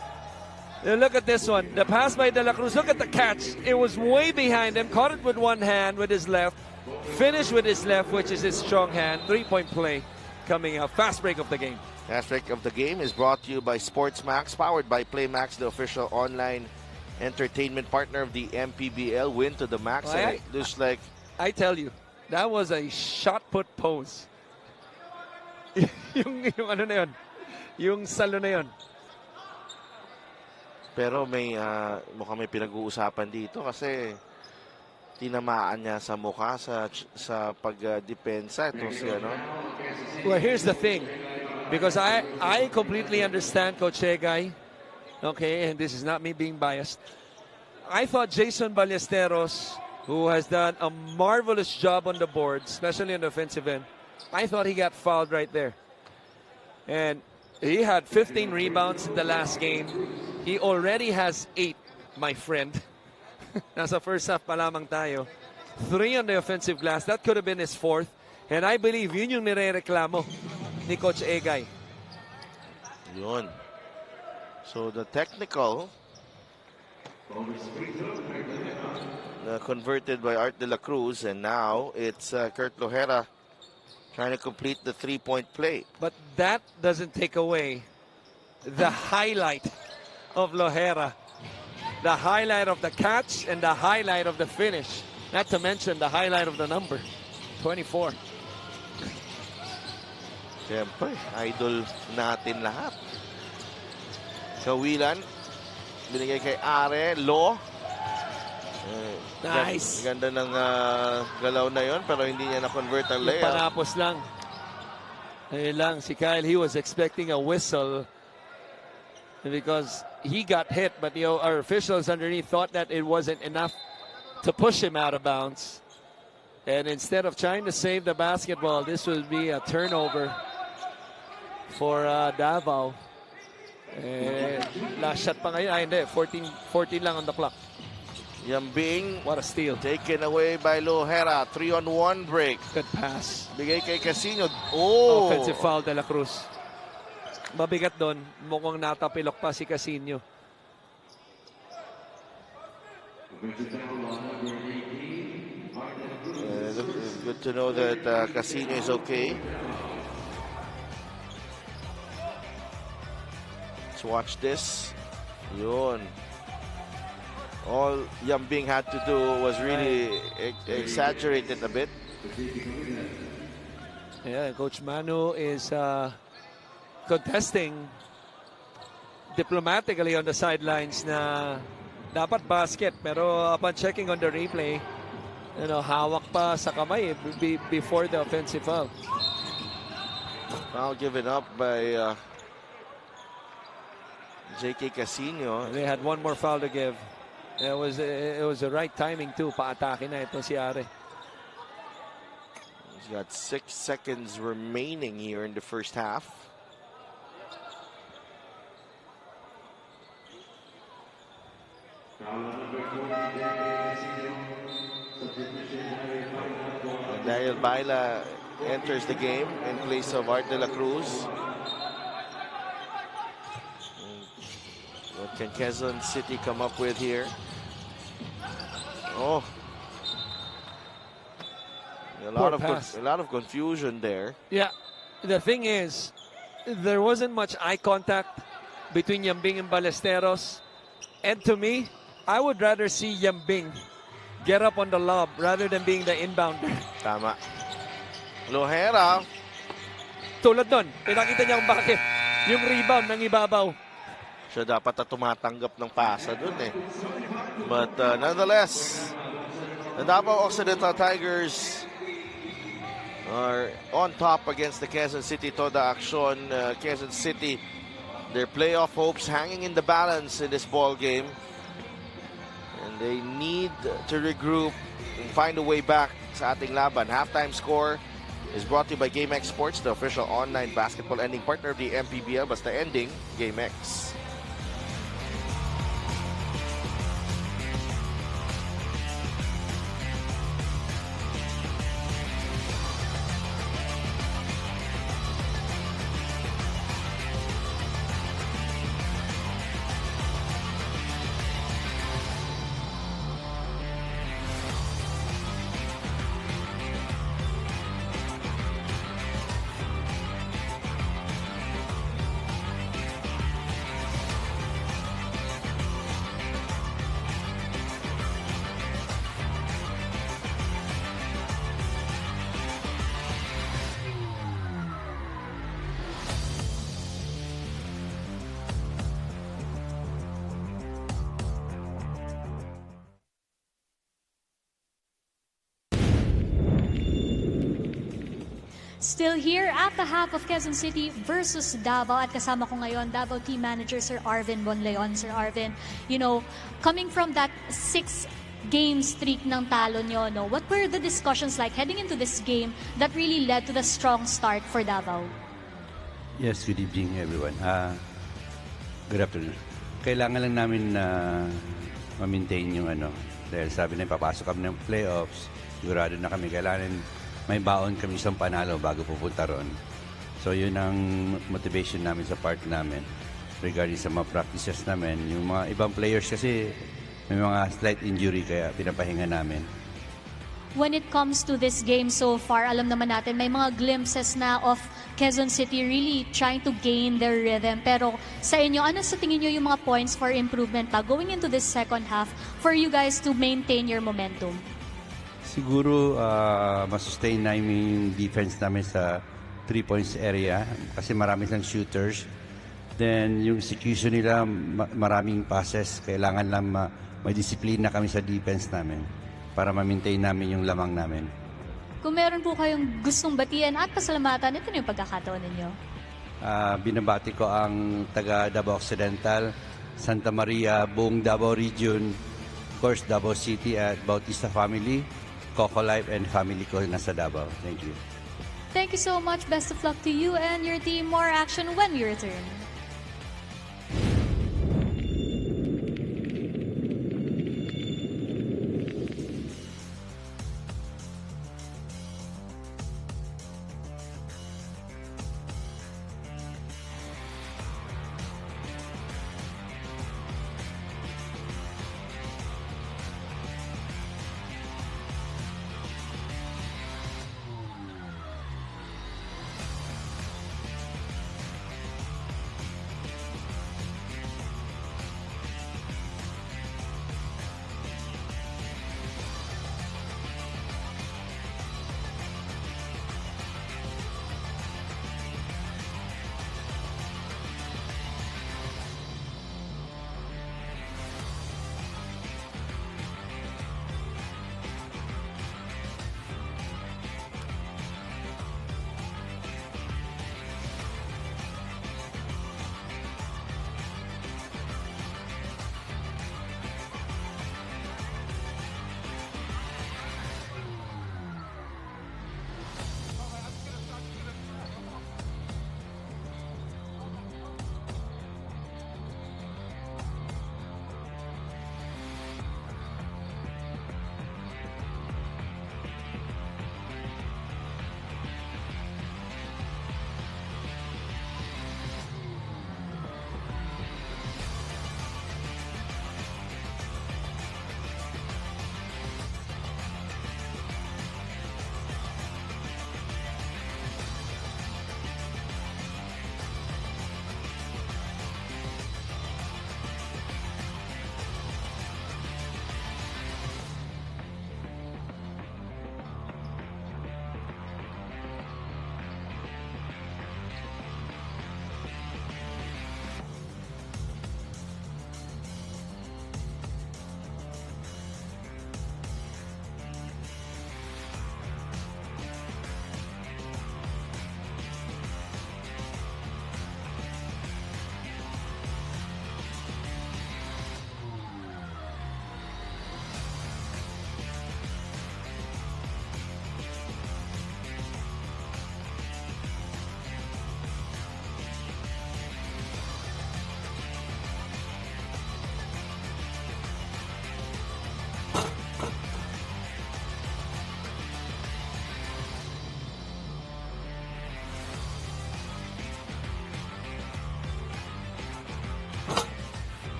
Look at this one. The pass by De La Cruz. Look at the catch. It was way behind him. Caught it with one hand with his left. Finished with his left, which is his strong hand. 3-point play coming up. Fast break of the game. Last break of the game is brought to you by SportsMax, powered by PlayMax, the official online entertainment partner of the MPBL. Win to the max. Well, And it looks like... I tell you, that was a shot put pose. yung ano na yun? Yung salo na yun. Pero may mukhang may pinag-uusapan dito kasi tinamaan niya sa mukha sa pagdepensa ito si ano. Well, here's the thing. Because I completely understand Coach Egay. Okay, and this is not me being biased. I thought Jason Ballesteros, who has done a marvelous job on the board, especially on the offensive end, I thought he got fouled right there. And he had 15 rebounds in the last game. He already has 8, my friend. Nasa first half pa lamang tayo. 3 on the offensive glass. That could have been his 4th. And I believe yun yung nire-reklamo ni Coach Egay. Yun. So the technical converted by Art de la Cruz, and now it's Kurt Lohera trying to complete the 3-point play. But that doesn't take away the highlight of Lohera. The highlight of the catch and the highlight of the finish. Not to mention the highlight of the number, 24. Siyempre, idol natin lahat. Kawilan, binigay kay Are, Lo. Nice. Ganda ng galaw na yon, pero hindi niya na-convert ang layup. Panapos lang. Ayun lang, si Kyle, he was expecting a whistle because he got hit, but our officials underneath thought that it wasn't enough to push him out of bounds. And instead of trying to save the basketball, this will be a turnover for Davao. Last shot pa ngayon. Ay, hindi. 14 lang on the clock. Yambing. What a steal. Taken away by Lohera. 3-on-1 break. Good pass. Bigay kay Casino. Oh! Offensive foul de la Cruz. Mabigat doon. Mukhang natapilok pa si Casino. Good to know that Casino is okay. Let's watch this. Yun. All Yambing had to do was really exaggerate it a bit. Yeah, Coach Manu is contesting diplomatically on the sidelines na dapat basket, pero upon checking on the replay, hawak pa sa kamay before the offensive foul. Foul given up by J.K. Casino. They had one more foul to give. It was the right timing too. Paatake na ito si Are. He's got 6 seconds remaining here in the first half. And Daniel Baila enters the game in place of Art de la Cruz. What can Quezon City come up with here? Oh, a lot of confusion there. Yeah, the thing is, there wasn't much eye contact between Yambing and Ballesteros. And to me, I would rather see Yambing get up on the lob rather than being the inbounder. Tama. Lohera. Tulad nun, pinakita niya kung bakit. Yung rebound ng ibabaw. Siya dapat na tumatanggap ng pasa dun eh. But nonetheless, the Davao Occidental Tigers are on top against the Quezon City Toda Action. Quezon City, their playoff hopes hanging in the balance in this ball game. And they need to regroup and find a way back sa ating laban. Halftime score is brought to you by GameX Sports, the official online basketball ending partner of the MPBL. Basta ending, GameX. Still here at the half of Quezon City versus Davao. At kasama ko ngayon, Davao team manager Sir Arvin Bonleon. Sir Arvin, you know, coming from that 6-game streak ng talo nyo, no, what were the discussions like heading into this game that really led to the strong start for Davao? Yes, good evening everyone. Good afternoon. Kailangan lang namin na ma-maintain yung dahil sabi na papasok kami ng playoffs, sigurado na kami kailangan may baon kami isang panalo bago pupunta roon. So yun ang motivation namin sa part namin regarding sa mga practices namin. Yung mga ibang players kasi may mga slight injury kaya pinapahinga namin. When it comes to this game so far, alam naman natin may mga glimpses na of Quezon City really trying to gain their rhythm. Pero sa inyo, ano sa tingin nyo yung mga points for improvement pa going into this second half for you guys to maintain your momentum? Siguro masustain namin yung defense namin sa 3 points area kasi marami lang shooters. Then yung execution nila, maraming passes. Kailangan lang may disiplina kami sa defense namin para ma-maintain namin yung lamang namin. Kung meron po kayong gustong batian at pasalamatan, ito na yung pagkakataon ninyo. Binabati ko ang taga Davao Occidental, Santa Maria, buong Davao Region, of course Davao City at Bautista family, Coco Life and family ko nasa Davao. Thank you. Thank you so much. Best of luck to you and your team. More action when we return.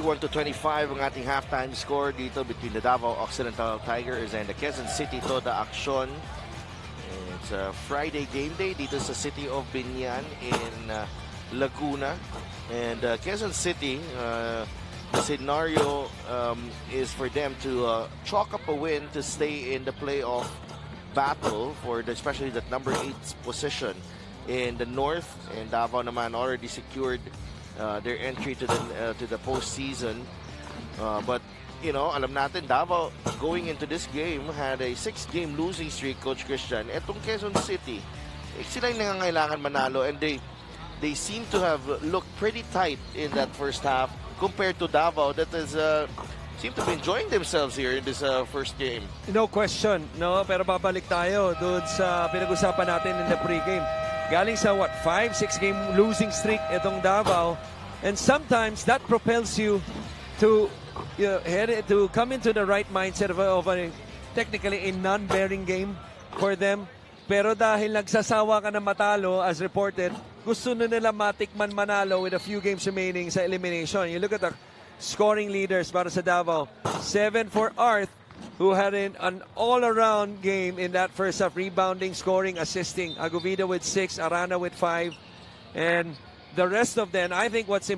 31-25 ang ating halftime score dito between the Davao Occidental Tigers and the Quezon City Toda Action. It's a Friday game day dito sa city of Binyan in Laguna. And Quezon City, the scenario is for them to chalk up a win to stay in the playoff battle for especially that number 8 position in the north. And Davao naman already secured their entry to the postseason. But you know, alam natin, Davao going into this game had a 6-game losing streak, Coach Christian. Etong Quezon City, sila yung nangangailangan manalo, and they seem to have looked pretty tight in that first half compared to Davao that is seem to be enjoying themselves here in this first game. No question, no? Pero babalik tayo doon sa pinag-usapan natin in the pregame. Galing sa 5-6 game losing streak itong Davao, and sometimes that propels you to to come into the right mindset of a technically a non-bearing game for them. Pero dahil nagsasawa ka na matalo, as reported, gusto na nila matikman manalo with a few games remaining sa elimination. You look at the scoring leaders para sa Davao. 7 for Arth, who had an all-around game in that first half, rebounding, scoring, assisting. Agovida with 6, Arana with 5, and the rest of them. I think what's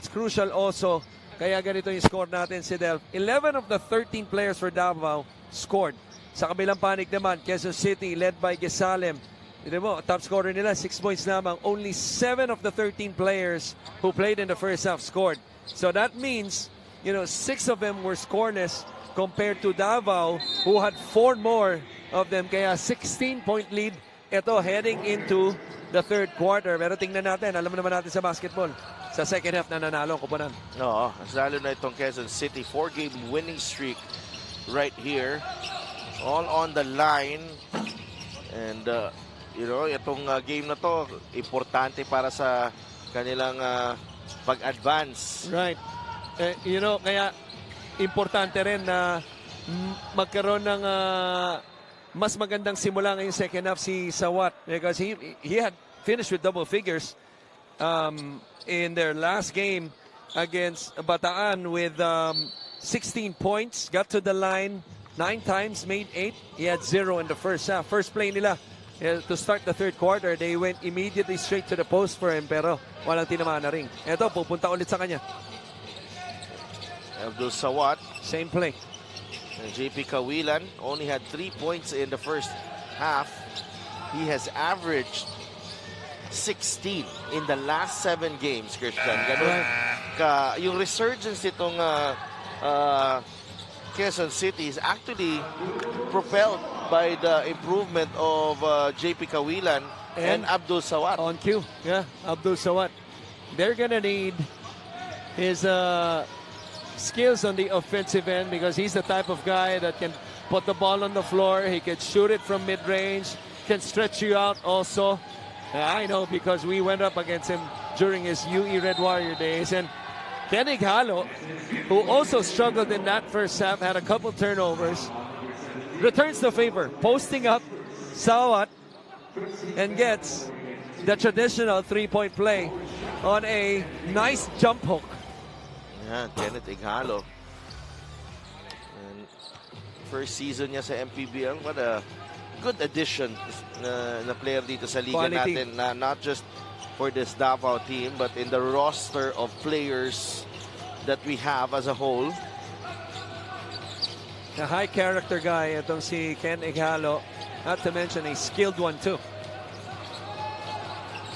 crucial also, kaya ganito yung score natin si Del. 11 of the 13 players for Davao scored. Sa kabilang panig naman, Quezon City led by Gesalem. Ito mo, top scorer nila, 6 points lamang. Only 7 of the 13 players who played in the first half scored. So that means, 6 of them were scoreless compared to Davao, who had 4 more of them. Kaya 16-point lead ito heading into the third quarter. Pero tingnan natin, alam naman natin sa basketball, sa second half na nanalo ang koponan. No, lalo na itong Quezon City, 4-game winning streak right here. All on the line. And, itong game na to, importante para sa kanilang pag-advance. Right. Kaya importante rin na magkaroon ng mas magandang simula ngayong second half si Sawat, because he had finished with double figures in their last game against Bataan with 16 points, got to the line 9 times, made 8. He had 0 in the first half. First play nila to start the third quarter, they went immediately straight to the post for him, pero walang tinamaan na ring. Eto, pupunta ulit sa kanya. Abdul Sawat. Same play. And JP Kawilan only had 3 points in the first half. He has averaged 16 in the last 7 games, Christian. Ganun ka, yung resurgence itong Quezon City is actually propelled by the improvement of JP Kawilan and Abdul Sawat. On cue, yeah, Abdul Sawat. They're gonna need his skills on the offensive end, because he's the type of guy that can put the ball on the floor. He can shoot it from mid-range, can stretch you out also. I know, because we went up against him during his UE Red Warrior days. And Kenig Halo, who also struggled in that first half, had a couple turnovers, returns the favor, posting up Sawat, and gets the traditional 3-point play on a nice jump hook. Yeah, Kenneth Ighalo. And first season niya sa MPBL, what a good addition na player dito sa liga natin, na not just for this Davao team, but in the roster of players that we have as a whole. A high character guy itong si Ken Ighalo, not to mention a skilled one too.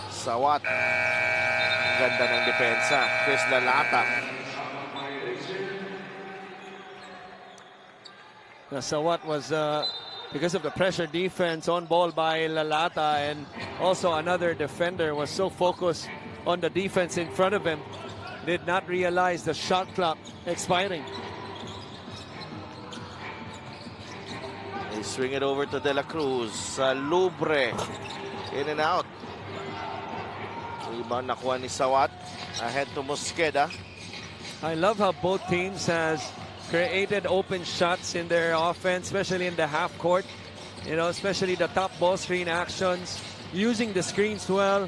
Sawat, ganda ng depensa. Chris Lalata. Sawat was because of the pressure defense on ball by Lalata, and also another defender was so focused on the defense in front of him, did not realize the shot clock expiring. They swing it over to De La Cruz. Lubre. In and out. Rebound nakuha ni Sawat. Ahead to Mosqueda. I love how both teams has created open shots in their offense, especially in the half court. Especially the top ball screen actions, using the screens well,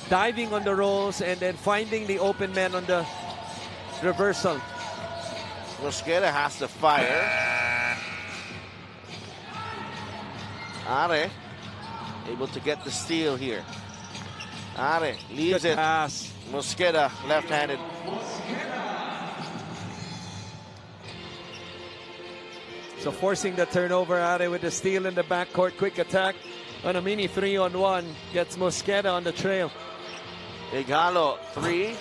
diving on the rolls, and then finding the open man on the reversal. Mosqueda has to fire. Are able to get the steal here. Are leaves Good it. pass. Mosqueda left-handed. So forcing the turnover, Are with the steal in the backcourt. Quick attack on a mini 3-on-1. Gets Mosqueda on the trail. Igalo, 3.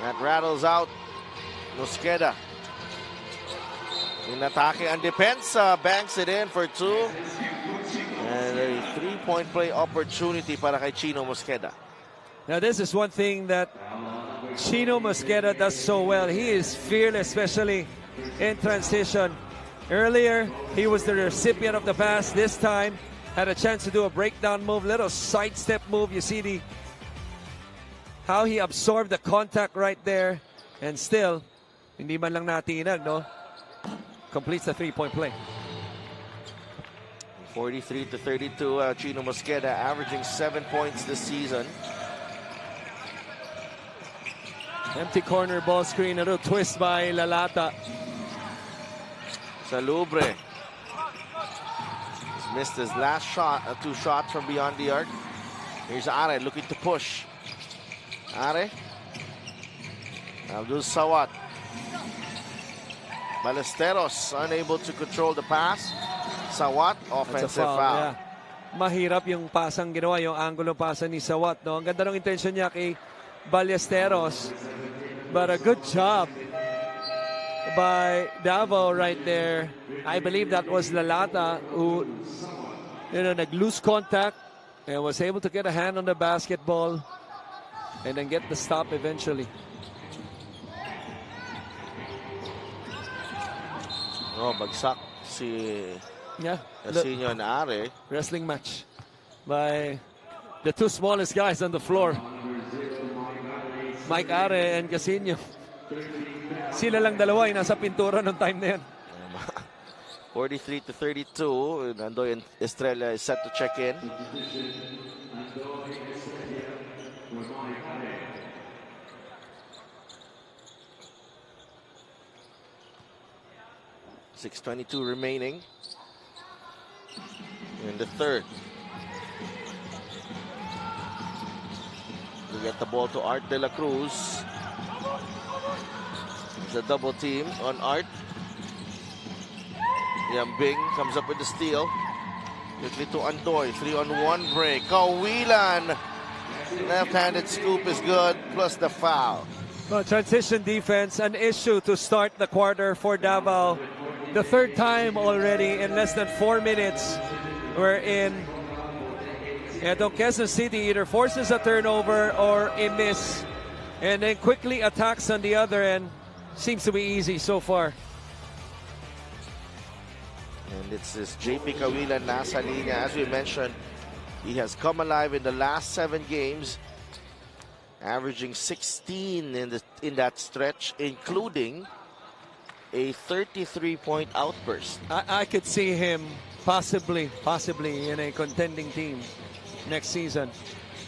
That rattles out Mosqueda. In atake and defense, banks it in for 2. And a 3-point play opportunity para kay Chino Mosqueda. Now this is one thing that Chino Mosqueda does so well. He is fearless, especially in transition. Earlier, he was the recipient of the pass. This time, had a chance to do a breakdown move, little sidestep move. You see how he absorbed the contact right there. And still, hindi man lang natinag, no? Completes the 3-point play. 43-32, Chino Mosqueda averaging 7 points this season. Empty corner ball screen, a little twist by Lalata. Salubre. He's missed his last shot, 2 shots from beyond the arc. Here's Are looking to push. Are. Abdul Sawat. Ballesteros unable to control the pass. Sawat, offensive foul. Yeah. Mahirap yung pasang ginawa, yung angulo pasa ni Sawat. No? Ang ganda ng intention niya kay Ballesteros. But a good job by Davao right there. I believe that was Lalata who nag-lose contact and was able to get a hand on the basketball and then get the stop eventually. Oh, bagsak si Yeah. Casino and Are. Wrestling match by the 2 smallest guys on the floor. Mike Are and Casino. Sila lang dalawa yung nasa pintura nung time na yan. 43-32. Nandoy and Estrella is set to check in. .6:22 remaining in the third. We get the ball to Art De La Cruz. It's a double team on Art. Yambing comes up with the steal. Quickly to Andoy. 3-on-1 break. Kawilan. Left-handed scoop is good, plus the foul. Well, transition defense, an issue to start the quarter for Davao. The 3rd time already in less than 4 minutes. We're in. And Quezon City either forces a turnover or a miss. And then quickly attacks on the other end. Seems to be easy so far. And it's this JP Kawilan nasa linya. As we mentioned, he has come alive in the last 7 games, averaging 16 in that stretch, including a 33-point outburst. I could see him possibly in a contending team next season.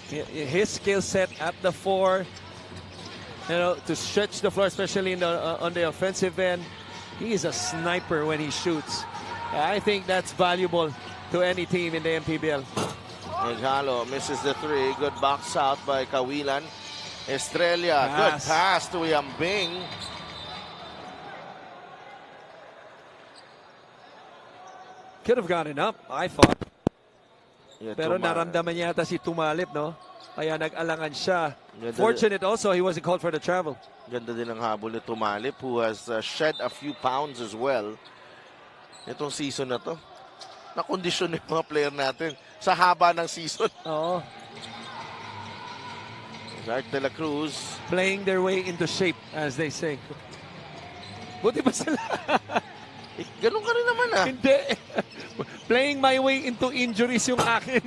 His skill set at the 4, to stretch the floor, especially on the offensive end. He is a sniper when he shoots. I think that's valuable to any team in the MPBL. Igalo misses the 3. Good box out by Kawilan. Estrella, good pass to Yambing. Could have gotten up, I thought. Yeah, Pero naramdaman yata si Tumalip, no? Kaya nag-alangan siya. Ganda. Fortunate also, he wasn't called for the travel. Ganda din ang habol ni Tumalip, who has shed a few pounds as well. Itong season na to. Nakondisyon yung mga player natin sa haba ng season. Oo. Art De La Cruz. Playing their way into shape, as they say. Buti pa sila. Ganun ka rin naman Hindi. Playing my way into injuries yung akin.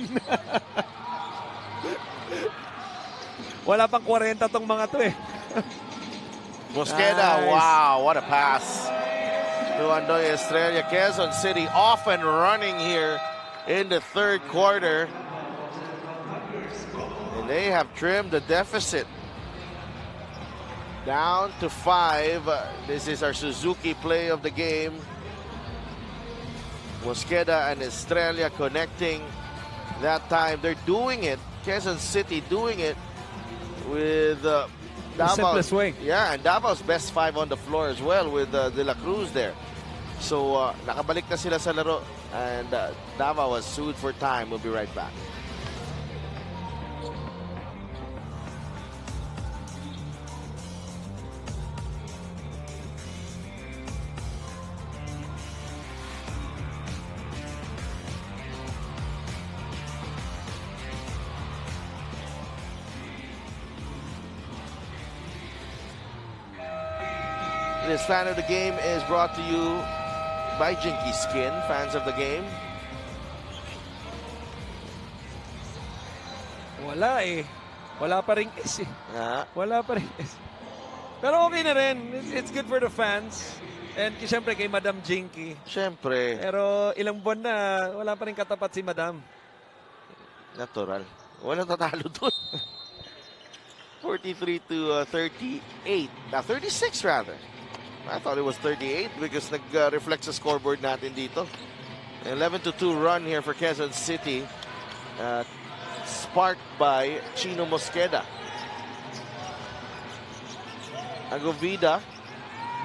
Wala pang 40 tong mga to eh. Mosqueda, Nice. wow, what a pass. To Andoy Estrella. Quezon City off and running here in the 3rd quarter. And they have trimmed the deficit. Down to 5. This is our Suzuki play of the game. Mosqueda and Estrella connecting that time. They're doing it. Quezon City doing it with Davao. simplest way. Yeah, and Davao's best 5 on the floor as well with De La Cruz there. So nakabalik na sila sa laro, and Davao was sued for time. We'll be right back. This fan of the game is brought to you by Jinky Skin, fans of the game. Wala eh. Wala pa rin is eh. Ah, Wala pa rin is. Pero okay na rin. It's good for the fans. And siyempre kay Madam Jinky. syempre, Pero ilang buwan na, wala pa rin katapat si Madam. natural. Walang tatalo dun. 43 to 38. 36 rather. I thought it was 38 because nag-reflect sa scoreboard natin dito. 11-2 run here for Quezon City. Sparked by Chino Mosqueda. Agovida.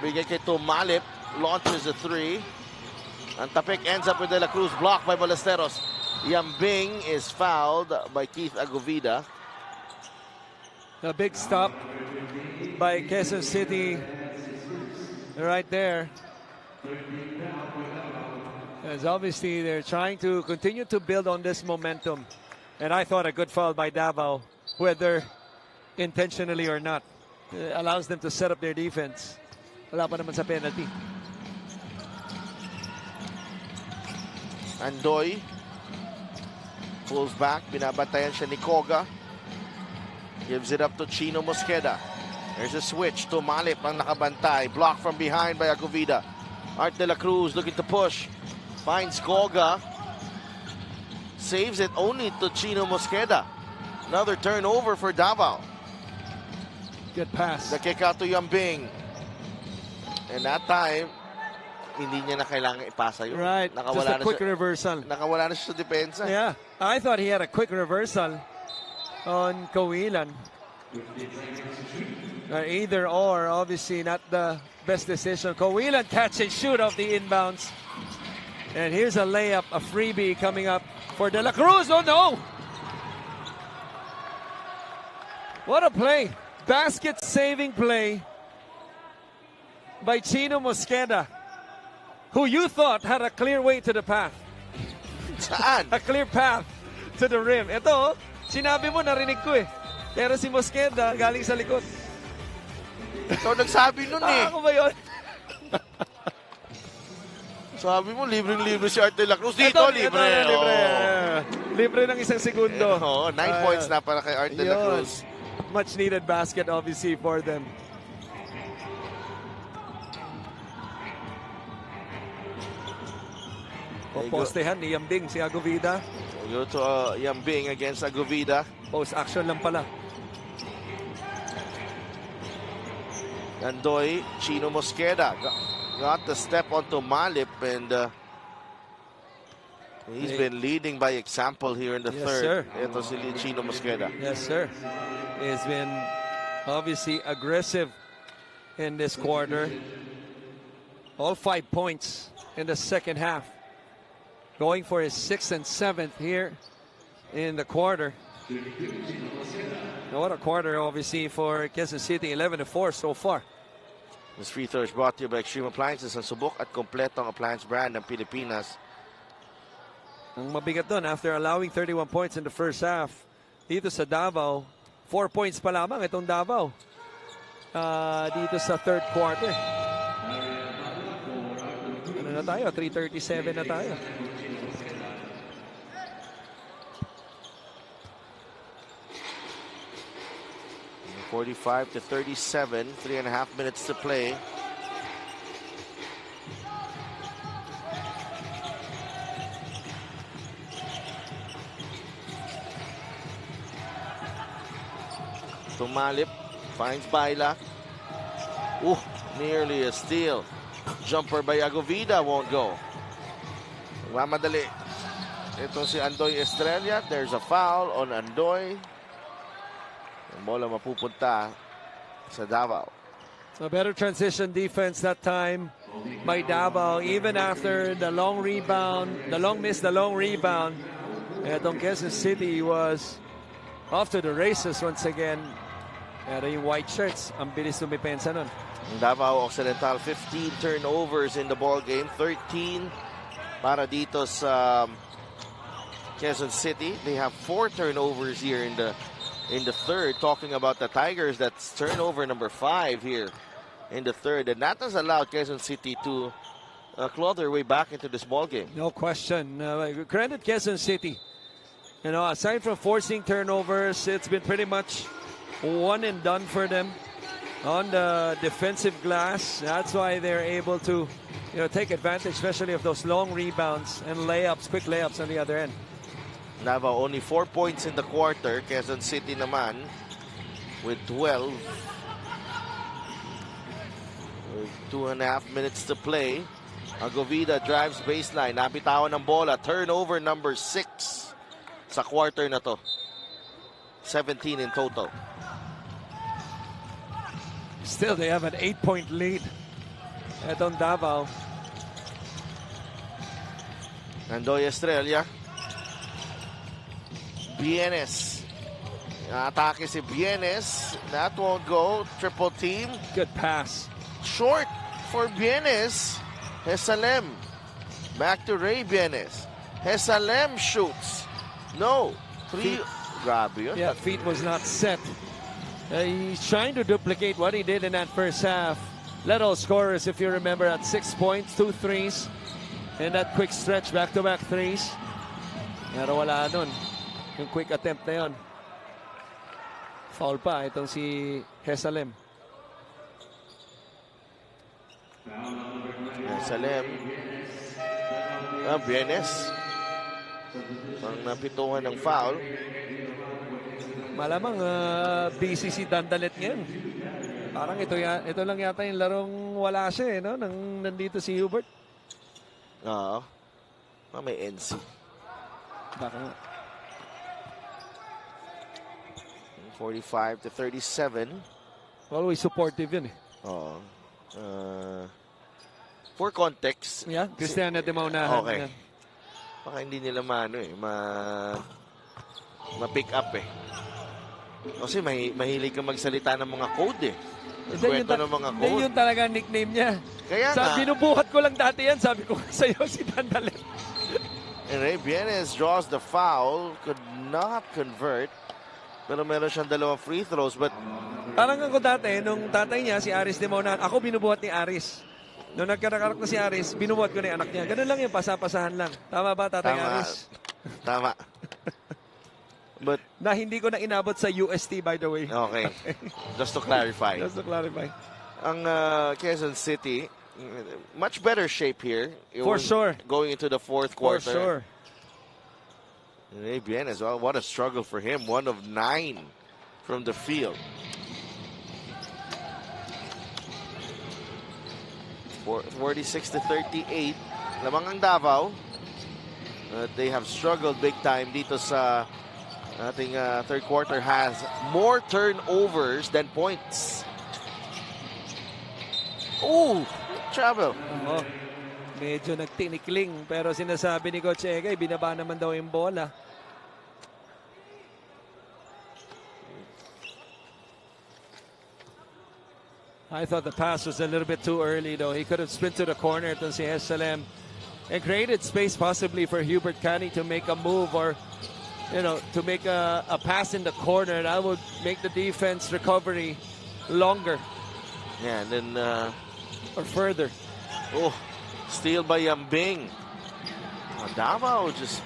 Bigay kay Tumalip. Launches a 3. Ang tapik ends up with De La Cruz. Blocked by Ballesteros. Yambing is fouled by Keith Agovida. A big stop by Quezon City right there. As obviously they're trying to continue to build on this momentum. And I thought a good foul by Davao, whether intentionally or not. Allows them to set up their defense. Wala pa naman sa penalty. Andoy pulls back. Binabantayan siya ni Koga. Gives it up to Chino Mosqueda. There's a switch to Malip ang nakabantay. Blocked from behind by Agovida. Art De La Cruz looking to push. Finds Koga. Saves it only to Chino Mosqueda. Another turnover for Davao. Good pass. The kick out to Yambing. And that time, hindi niya na kailangan ipasa yun. Right. Just a quick reversal. Nakawala na siya sa depensa. Yeah. I thought he had a quick reversal on Kawilan. Either or, obviously not the best decision. Kawilan catch and shoot off the inbounds. And here's a layup, a freebie coming up for De La Cruz. Oh no! What a play. Basket saving play by Chino Mosqueda, who you thought had a clear way to the path. Saan? A clear path to the rim. Ito, sinabi mo, narinig ko eh. Pero si Mosqueda galing sa likod. Ikaw nagsabi nun eh. Ako ba yun? Sabi mo, libreng-libre si Art De La Cruz. Dito, libre. Libre. Oh. Libre ng isang segundo. Oh, 9 points na para kay Art De La Yun. Cruz. Much needed basket obviously for them. Postehan ni Yambing si Agovida. Go to Yambing against Agovida. Post action lang pala. Andoy, Chino Mosqueda got the step onto Malip, and he's been leading by example here in the Yes, third. sir. Ito si Chino Mosqueda. Yes, sir. He's been obviously aggressive in this quarter. All 5 points in the second half. Going for his 6th and 7th here in the quarter. Now, what a quarter, obviously, for Quezon City. 11-4 so far. This free throw is brought to you by Extreme Appliances, ang subok at kompletong appliance brand ng Pilipinas. Ang mabigat doon, after allowing 31 points in the first half, dito sa Davao, 4 points pa lamang itong Davao. Dito sa third quarter. Ano na tayo? 3:37 na tayo. (45-37), 3.5 minutes to play. Tumalip finds Baila. Ooh, nearly a steal. Jumper by Agovida won't go. Mamadali. Ito si Andoy Estrella. There's a foul on Andoy. Ang bola mapupunta sa Davao. A better transition defense that time by Davao, even after the long rebound, the long rebound. Etong Quezon City was off to the races once again. Pero yung white shirts, ang bilis tumipensa nun. Davao Occidental, 15 turnovers in the ball game, 13 para dito sa Quezon City. They have 4 turnovers here in the third. Talking about the Tigers, that's turnover number 5 here in the third, and that has allowed Quezon City to claw their way back into this ball game. No question. Credit Quezon City. You know, aside from forcing turnovers, it's been pretty much one and done for them on the defensive glass. That's why they're able to, you know, take advantage, especially of those long rebounds and layups, quick layups on the other end. Davao only 4 points in the quarter. Quezon City naman with 12. With 2.5 minutes to play. Agovida drives baseline. Nabitawan ng bola. Turnover number 6 sa quarter na to. 17 in total. Still, they have an 8-point lead. Etong Davao. Andoy Estrella. Bienes. Atake si Bienes. That won't go. Triple team. Good pass. Short for Bienes. Hesalem. Back to Ray Bienes. Hesalem shoots. No. Grabe yun. Yeah, feet was not set. He's trying to duplicate what he did in that first half. Led all scorers, if you remember, at 6 points, 2 threes. And that quick stretch, back-to-back threes. Pero wala nun. Yung quick attempt na yun. Foul pa itong si Hesalem. Hesalem. Bienes. Ang napituhan ng foul. Malamang busy si Dandalet ngayon. Parang ito lang yata yung larong wala siya, no? Nang nandito si Hubert. Oo. May NC. Baka nga. 45 to 37. Always supportive yun eh. Oo. For context. Yeah, Cristiano de Maunahan. Okay. Yeah. Baka hindi nila ma-pick up eh. Kasi mahilig ka magsalita ng mga code eh. Kwento ng mga code. Yun talaga nickname niya. Kaya nga. Binubuhat ko lang dati yan. Sabi ko sa'yo si Dandalet. And Ray Bienes draws the foul. Could not convert. Pero meron siyang 2 free throws. But parang ako dati, nung tatay niya, si Aris de Maunahan, ako binubuhat ni Aris. Nung nagkarakarak na si Aris, binubuhat ko na yung anak niya. Ganun lang yung pasapasahan lang. Tama ba, Tatay Aris? Tama. But na hindi ko na inabot sa UST, by the way. Okay. Just to clarify. Just to clarify. Ang Quezon City, much better shape here. For sure. Going into the fourth quarter. For sure. Ray Bienes as well. What a struggle for him. 1 of 9 from the field. 46 to 38. Lamang ang Davao. They have struggled big time dito sa ating third quarter. Has more turnovers than points. Oh, travel. Oh, medyo nagtinikling. Pero sinasabi ni Coach Egay, binaba naman daw yung bola. I thought the pass was a little bit too early, though. He could have sprinted to the corner to si Hesalem and created space possibly for Hubert Canny to make a move or, you know, to make a pass in the corner. That would make the defense recovery longer. Yeah, and then or further. Oh, steal by Yambing. Davao just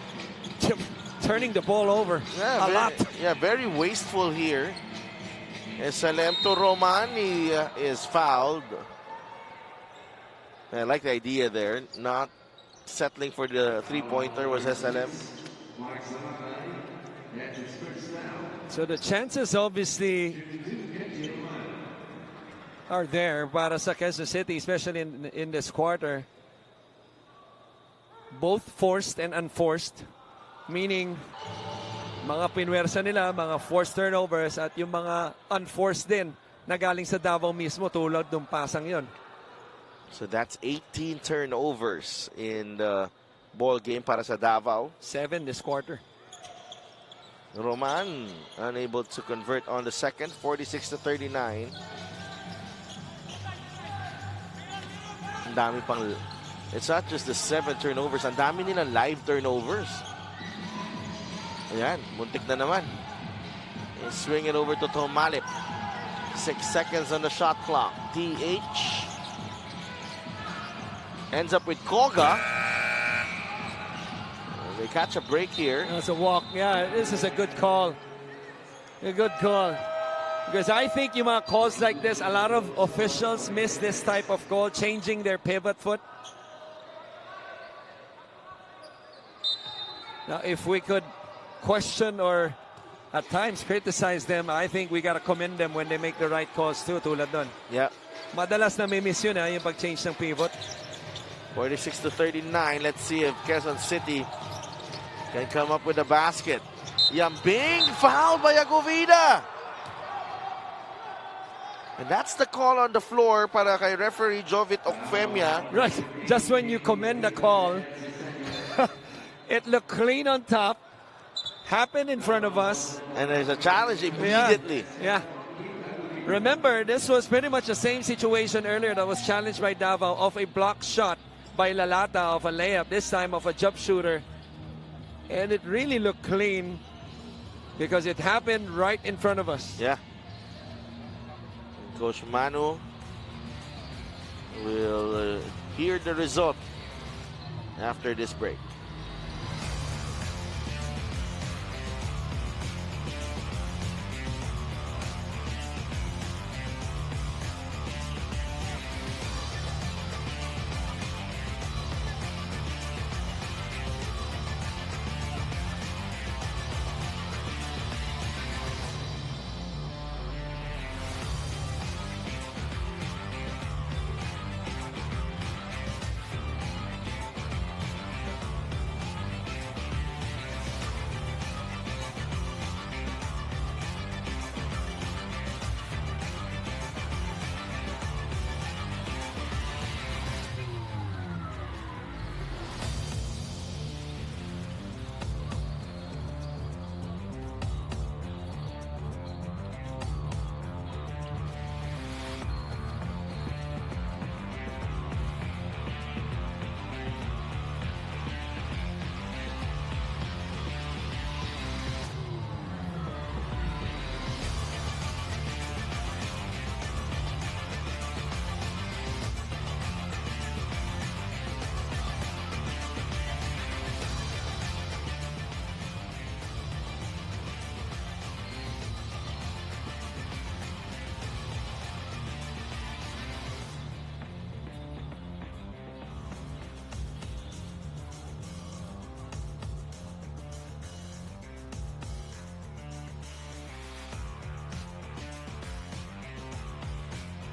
turning the ball over a lot. Yeah, very wasteful here. Salem to Romani is fouled. I like the idea there. Not settling for the three-pointer was SLM. So the chances obviously are there para sa Quezon City, especially in this quarter. Both forced and unforced, meaning mga pinwersa nila, mga forced turnovers at yung mga unforced din na galing sa Davao mismo tulad ng pasang yon. So that's 18 turnovers in the ball game para sa Davao. 7 this quarter. Roman unable to convert on the second, 46-39. Ang dami pang, it's not just the 7 turnovers, ang dami nila live turnovers. Ayan, muntik na naman. And swing it over to Tomalip. 6 seconds on the shot clock. TH ends up with Koga. They catch a break here. That's a walk. Yeah, this is a good call. A good call. Because I think yung mga calls like this, a lot of officials miss this type of call, changing their pivot foot. Now, if we could question or at times criticize them, I think we got to commend them when they make the right calls too, tulad nun. Yeah. Madalas na may miss yun, yung pag-change ng pivot. 46-39. Let's see if Quezon City can come up with a basket. Yambing fouled by Agovida. And that's the call on the floor para kay referee Jovit Okfemia. Right. Just when you commend the call, it looked clean on top, happened in front of us. And there's a challenge immediately. Yeah. Remember, this was pretty much the same situation earlier that was challenged by Davao of a block shot by Lalata of a layup, this time of a jump shooter. And it really looked clean because it happened right in front of us. Yeah. Coach Manu will hear the result after this break.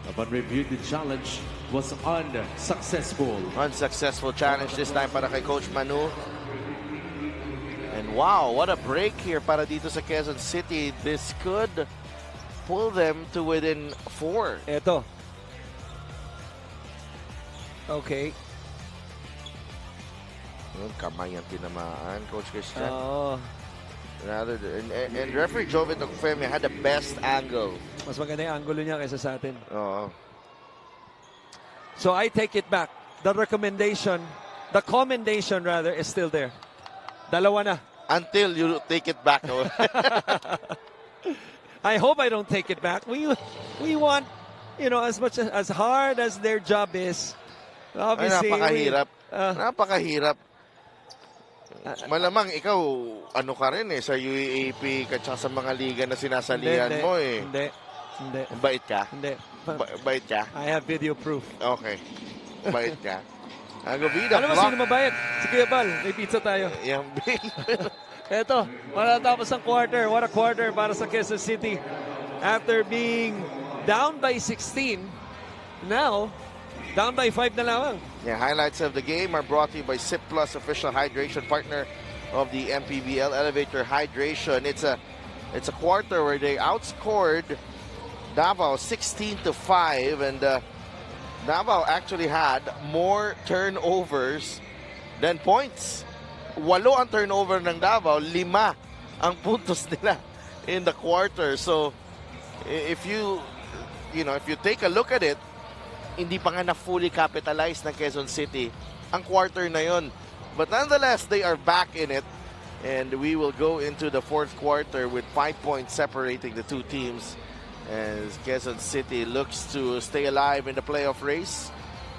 Upon review, the challenge was unsuccessful. Unsuccessful challenge this time para kay Coach Manu. And wow, what a break here para dito sa Quezon City. This could pull them to within 4. Eto. Okay. Kamay ang tinamaan, Coach Christian. Oh, Rather and referee Jovit Okfemia had the best angle. mas maganda yung angulo niya kaysa sa atin. Oo. So I take it back. The recommendation, the commendation rather, is still there. Dalawa na. Until you take it back. I hope I don't take it back. We want, you know, as much as hard as their job is. Obviously, napakahirap. Napakahirap. Malamang ikaw, ano ka rin sa UAAP at sa mga liga na sinasalihan mo Hindi. Bait ka? Hindi. Bait ka? I have video proof. Okay. Bait ka? Agovida, Ano ba sino mabayad? Si Kuya Bal, may pizza tayo. Yung bill. Eto, matatapos ang quarter. What a quarter para sa Quezon City. After being down by 16, Now, down by 5 na lamang. Yeah, highlights of the game are brought to you by Sip Plus, official hydration partner of the MPBL. Elevate your hydration. It's a quarter where they outscored Davao 16-5, and Davao actually had more turnovers than points. 8 ang turnover ng Davao, 5 ang puntos nila in the quarter. So if you take a look at it, hindi pa nga na fully capitalized ng Quezon City ang quarter na yon. But nonetheless, they are back in it, and we will go into the fourth quarter with 5 points separating the two teams as Quezon City looks to stay alive in the playoff race.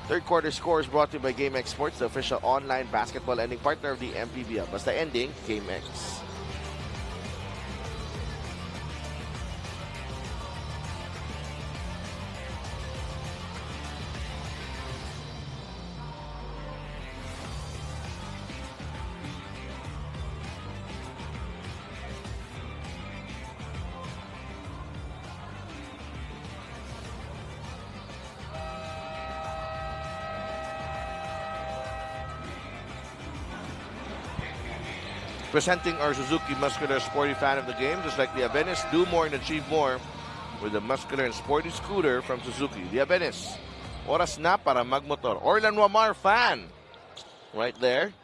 Third quarter scores brought to you by GameX Sports, the official online basketball ending partner of the MPBL. Basta ending, GameX. Presenting our Suzuki Muscular Sporty fan of the game, just like the Avenis, do more and achieve more with the muscular and sporty scooter from Suzuki. The Avenis, oras na para magmotor. Orlan Wamar fan, right there.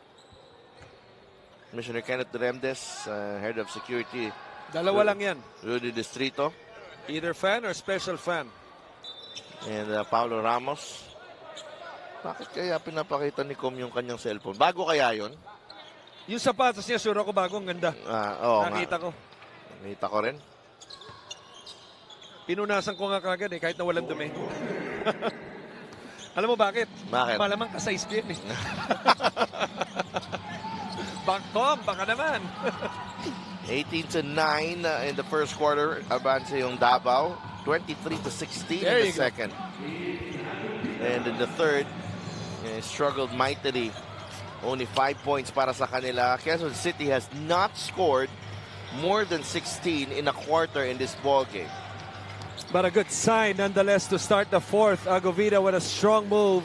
Commissioner Kenneth Remdes, head of security. Dalawa lang yan. Rudy Distrito. Either fan or special fan. And Paulo Ramos. Bakit kaya pinapakita ni Com yung kanyang cellphone? Bago kaya yon? Yung sapatos niya, sure ako bagong ganda. Nakita ko. Nakita ko rin. Pinunasan ko nga kagad kahit na walang dumi. Alam mo bakit? Bakit? Malamang ka-size ko yun eh. Baka naman. 18-9 in the first quarter. Advance yung Davao. 23-16 in the second. And in the third, struggled mightily. Only 5 points para sa kanila. Quezon City has not scored more than 16 in a quarter in this ball game. But a good sign nonetheless to start the fourth. Agovida with a strong move.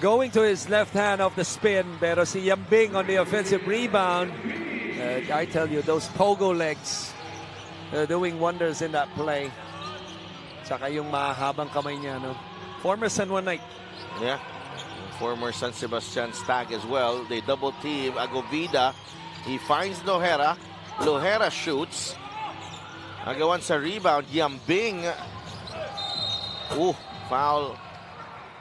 Going to his left hand off the spin. Pero si Yambing on the offensive rebound. I tell you, those pogo legs doing wonders in that play. Saka yung mahabang kamay niya, no? Former San Juan Knight. Yeah. Former San Sebastian Stag as well. They double team Agovida. He finds Lohera. Lohera shoots. Agawan sa rebound. Yambing. Foul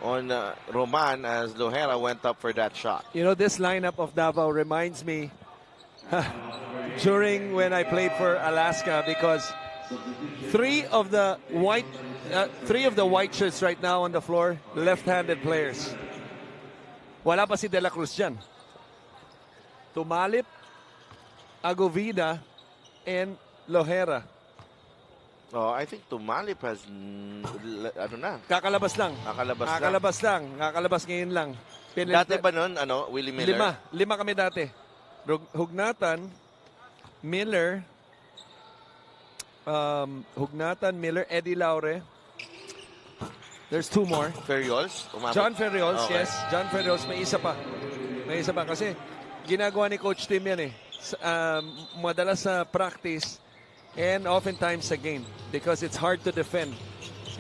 on Roman as Lohera went up for that shot. You know, this lineup of Davao reminds me during when I played for Alaska, because three of the white shirts right now on the floor, left-handed players. Wala pa si De La Cruz dyan. Tumalip, Agovida, and Lohera. I think Tumalip has, Kakalabas lang. Kakalabas ngayon lang. Dati ba nun, Willie Miller? Lima kami dati. Hugnatan, Miller, Eddie Laure. There's two more. Ferriols? John Ferriols, okay. yes. John Ferriols, may isa pa. Kasi ginagawa ni Coach Tim yan eh. Madalas sa practice and oftentimes sa game because it's hard to defend.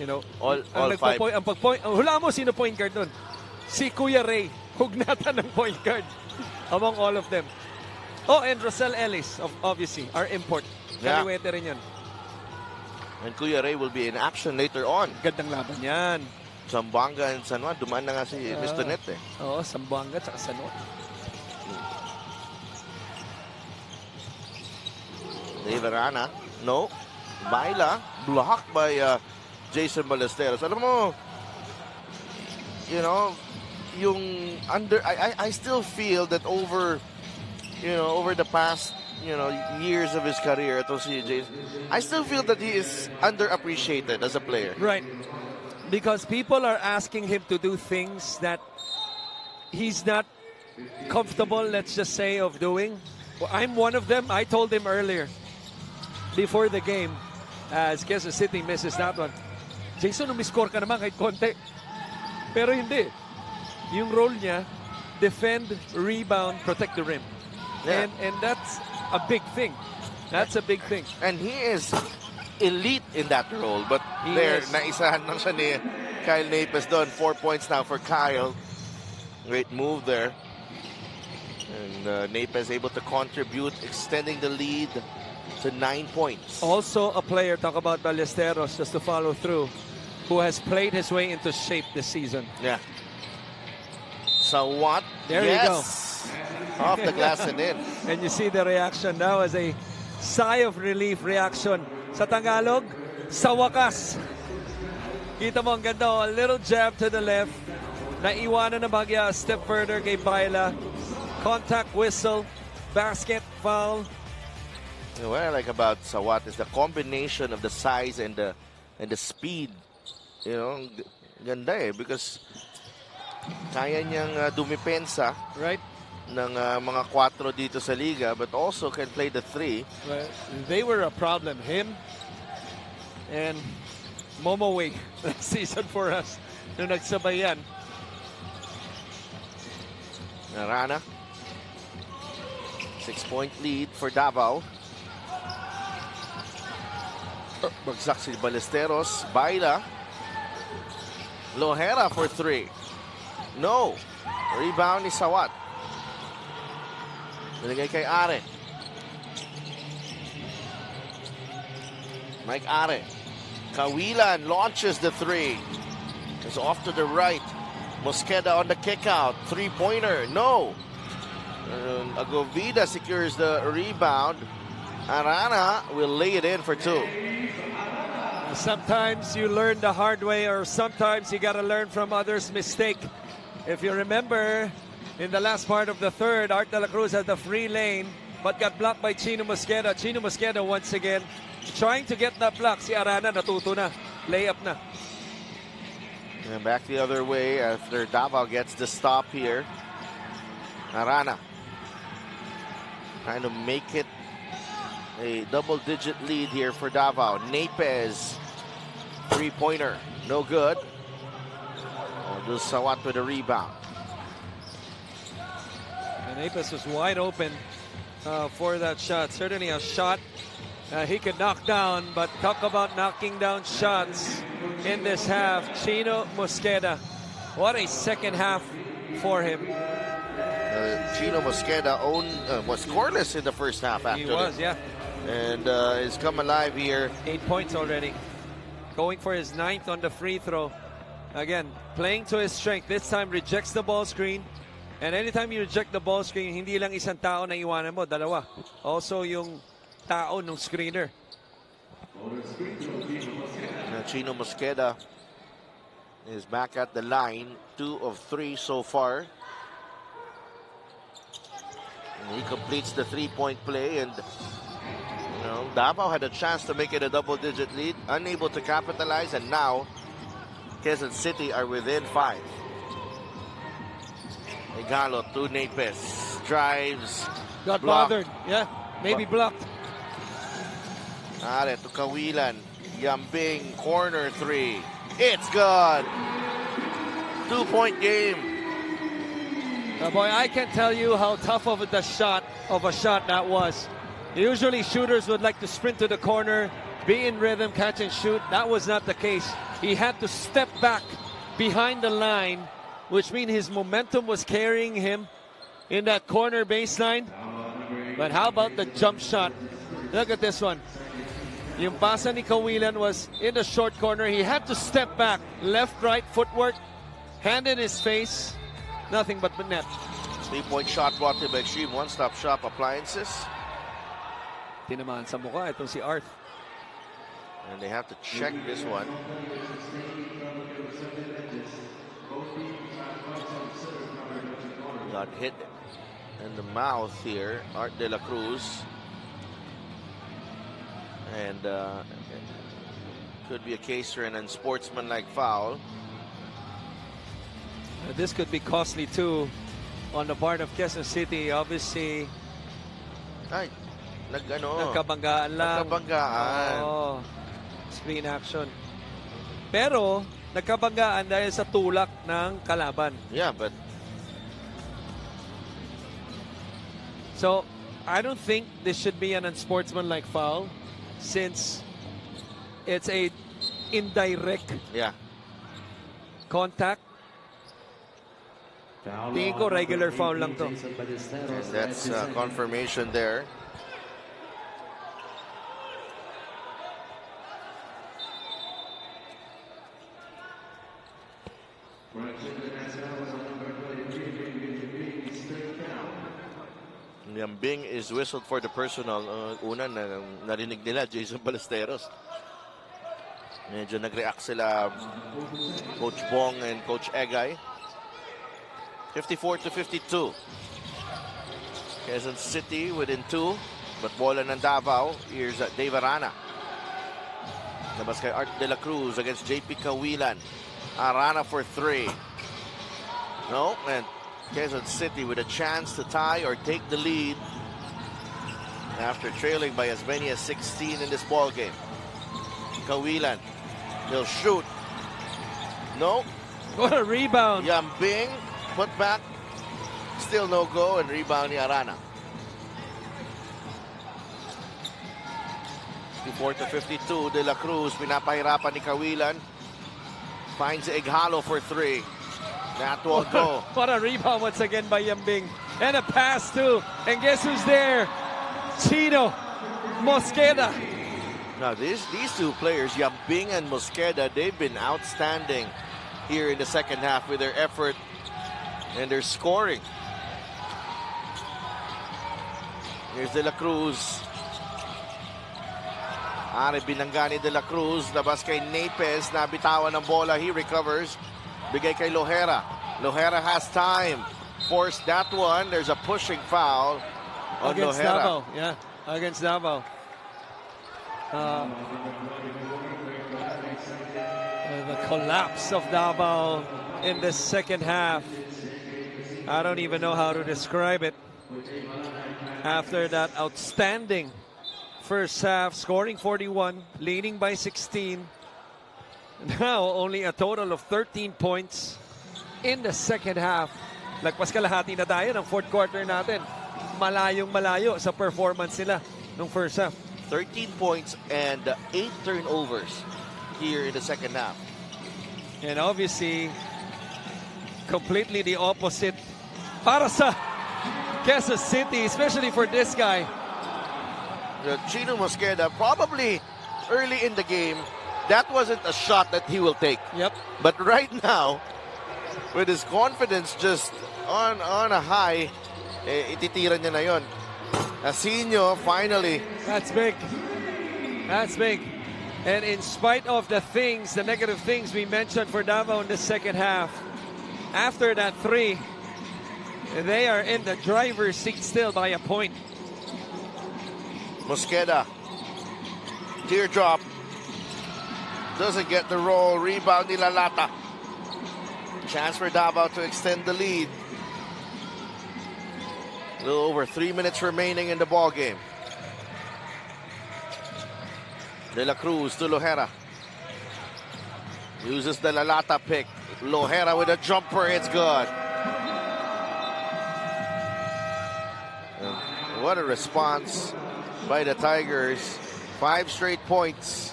You know, all five. Hula mo sino point guard nun? Si Kuya Ray. Hugnatan ng point guard among all of them. And Rosel Ellis, obviously, our import. Kaliwete rin yan. And Kuya Ray will be in action later on. Gandang laban yan. Zamboanga and San Juan, dumaan na nga si Mr. Net eh. Zamboanga at San Juan. Riverana, no. Baila, blocked by Jason Ballesteros. Alam mo, I still feel that over the past years of his career, I still feel that he is underappreciated as a player. Right. Because people are asking him to do things that he's not comfortable, let's just say, of doing. Well, I'm one of them. I told him earlier, before the game, as Quezon City misses that one, Jason, umiscore ka naman kahit konti. Pero hindi. Yung role niya, defend, rebound, protect the rim. Yeah. And that's a big thing. That's a big thing. And he is elite in that role. But He there, is. naisahan lang siya ni Kyle Napes doon. 4 points now for Kyle. Great move there. And Napes able to contribute, extending the lead to 9 points. Also a player, talk about Ballesteros, just to follow through, who has played his way into shape this season. Yeah. So what? There you go. Off the glass and in. And you see the reaction now as a sigh of relief reaction. Sa Tagalog, sa wakas. Kita mo ang ganda, a little jab to the left. Naiwanan na bagya, a step further kay Baila. Contact whistle, basket, foul. What I like about Sawat is the combination of the size and the speed. You know, ganda eh, because kaya niyang dumipensa Right? ng mga 4 dito sa liga, but also can play the 3. Well, they were a problem. Him and Momoway last season for us. Nung nagsabay yan. Arana. 6-point lead for Davao. Bagsak si Ballesteros. Baila. Lohera for 3. No. Rebound ni Sawat. Nilagay kay Are. Mike Are. Kawilan launches the 3. It's off to the right. Mosqueda on the kick out. 3-pointer. No. Agovida secures the rebound. Arana will lay it in for 2. Sometimes you learn the hard way, or sometimes you got to learn from others' mistake. If you remember, in the last part of the third, Art de la Cruz had the free lane but got blocked by Chino Mosqueda. Chino Mosqueda once again trying to get that block. Si Arana natuto na. Layup na. And back the other way after Davao gets the stop here. Arana trying to make it a double-digit lead here for Davao. Napes, 3-pointer, no good. Does Sawat with a rebound. And Apis was wide open for that shot. Certainly a shot he could knock down, but talk about knocking down shots in this half. Chino Mosqueda, what a second half for him. Chino Mosqueda was scoreless in the first half, actually. He was, yeah. And has come alive here. 8 points already. Going for his 9th on the free throw. Again, playing to his strength. This time rejects the ball screen. And anytime you reject the ball screen, hindi lang isang tao na iwanan mo, dalawa. Also yung tao ng screener. Chino Mosqueda is back at the line. 2 of 3 so far. And he completes the 3-point play, and Davao had a chance to make it a double-digit lead, unable to capitalize, and now Quezon City are within 5. Igalo to Napes, drives, Got blocked. bothered. Yeah, maybe blocked. Are to Kawilan, Yambing, corner 3. It's good. 2-point game. Boy, I can tell you how tough of a shot that was. Usually shooters would like to sprint to the corner, be in rhythm, catch and shoot. That was not the case. He had to step back behind the line, which means his momentum was carrying him in that corner baseline. But how about the jump shot? Look at this one. Yung pasa ni Kawilan was in the short corner. He had to step back. Left, right, footwork, hand in his face. Nothing but net. 3-point shot brought to you by Extreme One-Stop Shop Appliances. Tinamaan sa mukha itong si Art. And they have to check this one. Got hit in the mouth here, Art de la Cruz. And could be a case for an unsportsmanlike foul. This could be costly too on the part of Quezon City. Obviously, Ay, nagkabanggaan lang. Nagkabanggaan. Oh, screen action. Pero nagkabanggaan dahil sa tulak ng kalaban. Yeah, but So, I don't think this should be an unsportsmanlike foul since it's a indirect yeah. contact. Tingin ko regular foul lang to. And that's confirmation there. Yambing is whistled for the personal. Una na narinig nila Jason Ballesteros. Medyo nag-react sila Coach Bong and Coach Egay. 54-52. Quezon City within 2. But bola ng Davao. Here's Dave Arana. Labas kay Art De La Cruz against JP Cawilan. Arana for 3. No, and Quezon City with a chance to tie or take the lead after trailing by as many as 16 in this ball game. Cawilan, he'll shoot. No. What a rebound. Yambing, put back. Still no go and rebound ni Arana. 54-52, De La Cruz, pinapahirapan ni Cawilan. Finds Ighalo for 3. That will go. What a rebound once again by Yambing. And a pass too. And guess who's there? Chino Mosqueda. Now these two players, Yambing and Mosqueda, they've been outstanding here in the second half with their effort and their scoring. Here's De La Cruz. Are binanggani De La Cruz. Labas kay Napes. Nabitawan ng bola. He recovers. Bigay kay Lohera. Lohera has time. Forced that one. There's a pushing foul on Against Lohera. Davao. Yeah, against Davao. The collapse of Davao in the second half. I don't even know how to describe it. After that outstanding first half, scoring 41, leading by 16. Now only a total of 13 points in the second half. Lagpas kalahati na tayo ng fourth quarter natin. Malayong malayo sa performance nila nung first half. 13 points and 8 turnovers here in the second half. And obviously, completely the opposite para sa Quezon City, especially for this guy. Chino Mosqueda, probably early in the game, that wasn't a shot that he will take. Yep. But right now, with his confidence just on a high, ititira niya na yon. Asinio, finally. That's big. That's big. And in spite of the negative things we mentioned for Davao in the second half, after that 3, they are in the driver's seat still by a point. Mosqueda, teardrop, doesn't get the roll. Rebound ni Lalata. Chance for Davao to extend the lead. A little over 3 minutes remaining in the ball game. De La Cruz to Lohera. Uses the Lalata pick. Lohera with a jumper, it's good. And what a response by the Tigers. 5 straight points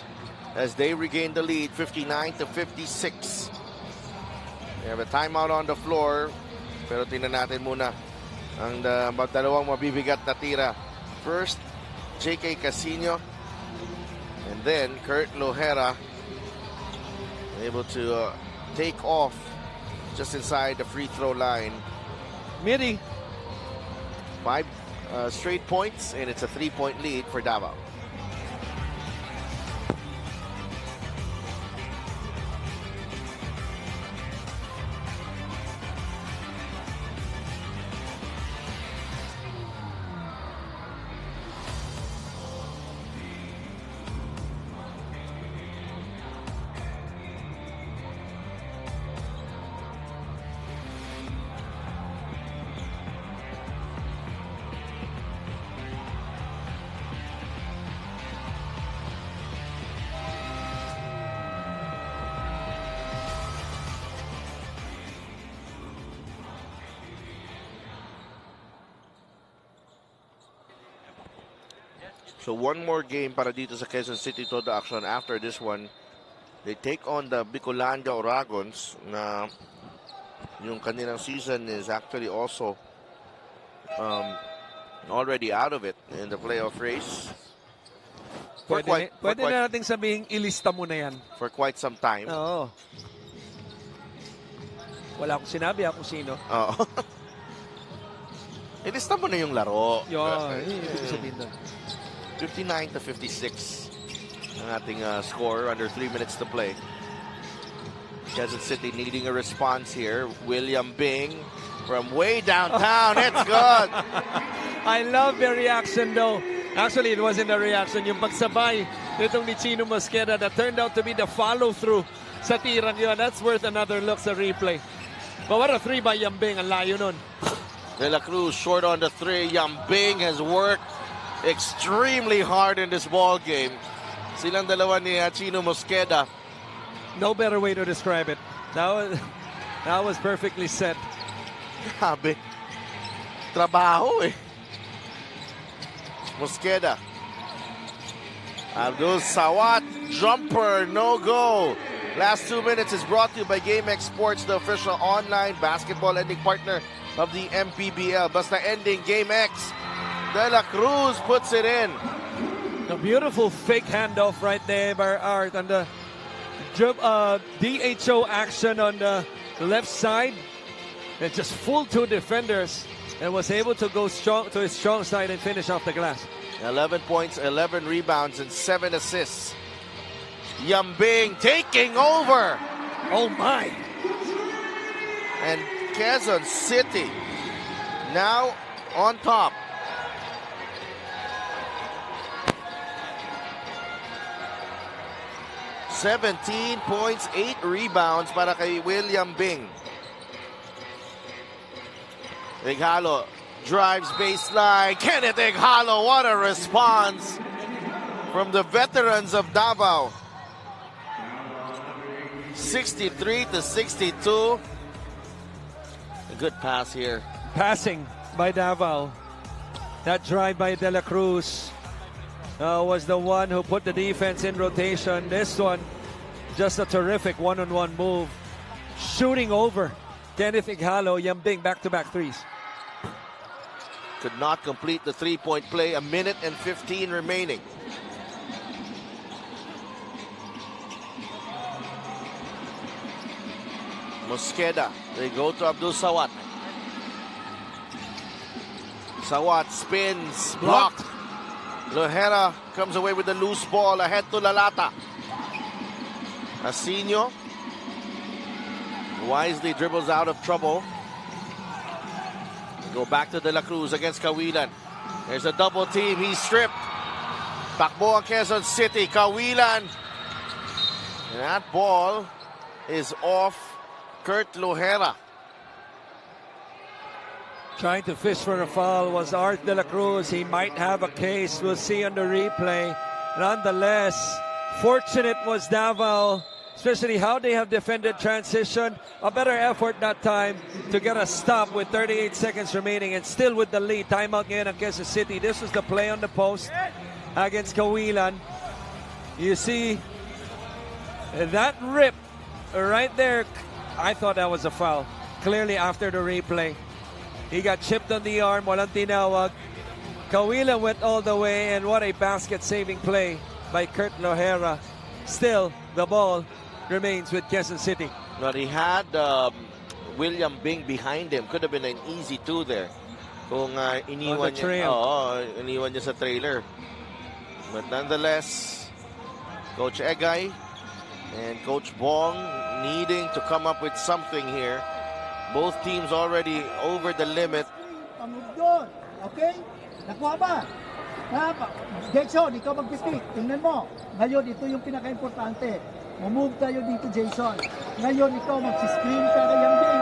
as they regain the lead, 59-56. They have a timeout on the floor. Pero tingnan natin muna ang dalawang mabibigat na tira. First, J.K. Casino. And then Kurt Lohera able to take off just inside the free throw line. Midi. 5 straight points, and it's a 3-point lead for Davao. So one more game para dito sa Quezon City Todo Action. After this one, they take on the Bicolanja Oragons na yung kanilang season is actually also already out of it in the playoff race. Pwede na nating sabihin, ilista mo na yan. For quite some time. Oo. Wala akong sinabi kung sino. Oo. Ilista mo na yung laro. Yun, ibig sabihin doon. 59-56 ang ating score under 3 minutes to play. Quezon City needing a response here. William Bing from way downtown. It's good. I love the reaction though. Actually, it wasn't a reaction. Yung pagsabay nitong ni Chino Mosqueda that turned out to be the follow-through sa tirang yun. That's worth another look sa replay. But what a three by Yambing. Ang layo nun. De La Cruz short on the three. Yambing has worked extremely hard in this ball game. Silang dalawa ni Chino Mosqueda. No better way to describe it. That was perfectly said. Grabe. Trabaho eh. Mosqueda. Abdul Sawat. Jumper. No go. Last 2 minutes is brought to you by GameX Sports, the official online basketball ending partner of the MPBL. Basta ending GameX. De La Cruz puts it in. A beautiful fake handoff right there by Art on the DHO action on the left side. And just fooled two defenders and was able to go strong to his strong side and finish off the glass. 11 points, 11 rebounds, and 7 assists. Yambing taking over. Oh my. And Quezon City now on top. "17 points, 8 rebounds para kay William Bing. Ighalo drives baseline. Kenneth Ighalo, what a response from the veterans of Davao. 63-62. A good pass here. Passing by Davao. That drive by De La Cruz was the one who put the defense in rotation. This one, just a terrific one-on-one move. Shooting over Kenneth Ighalo. Yambing back-to-back threes. Could not complete the three-point play. 1 minute and 15 remaining. Mosqueda. They go to Abdul Sawat. Sawat spins. Blocked. Lohera comes away with the loose ball. Ahead to Lalata. Asinio wisely dribbles out of trouble. Go back to De La Cruz against Kawilan. There's a double team. He's stripped. Takbo ang Quezon City. Kawilan. And that ball is off Kurt Lohera. Trying to fish for a foul was Art De La Cruz. He might have a case. We'll see on the replay. Nonetheless, fortunate was Davao, especially how they have defended transition. A better effort that time to get a stop with 38 seconds remaining and still with the lead. Timeout ngayon ng Quezon City. This was the play on the post against Kawilan. You see that rip right there. I thought that was a foul. Clearly after the replay. He got chipped on the arm. Walang tinawag. Kawilan went all the way, and what a basket-saving play by Kurt Lohera. Still, the ball remains with Quezon City. But he had William Bing behind him. Could have been an easy two there. Kung iniwan niya sa trailer. But nonetheless, Coach Egay and Coach Bong needing to come up with something here. Both teams already over the limit. Pamove doon. Okay? Nakuha ba? Jason, ikaw mag-pick. Tingnan mo. Ngayon, ito yung pinaka-importante. Move tayo dito, Jason. Ngayon, ikaw mag-screen ka kay Yambing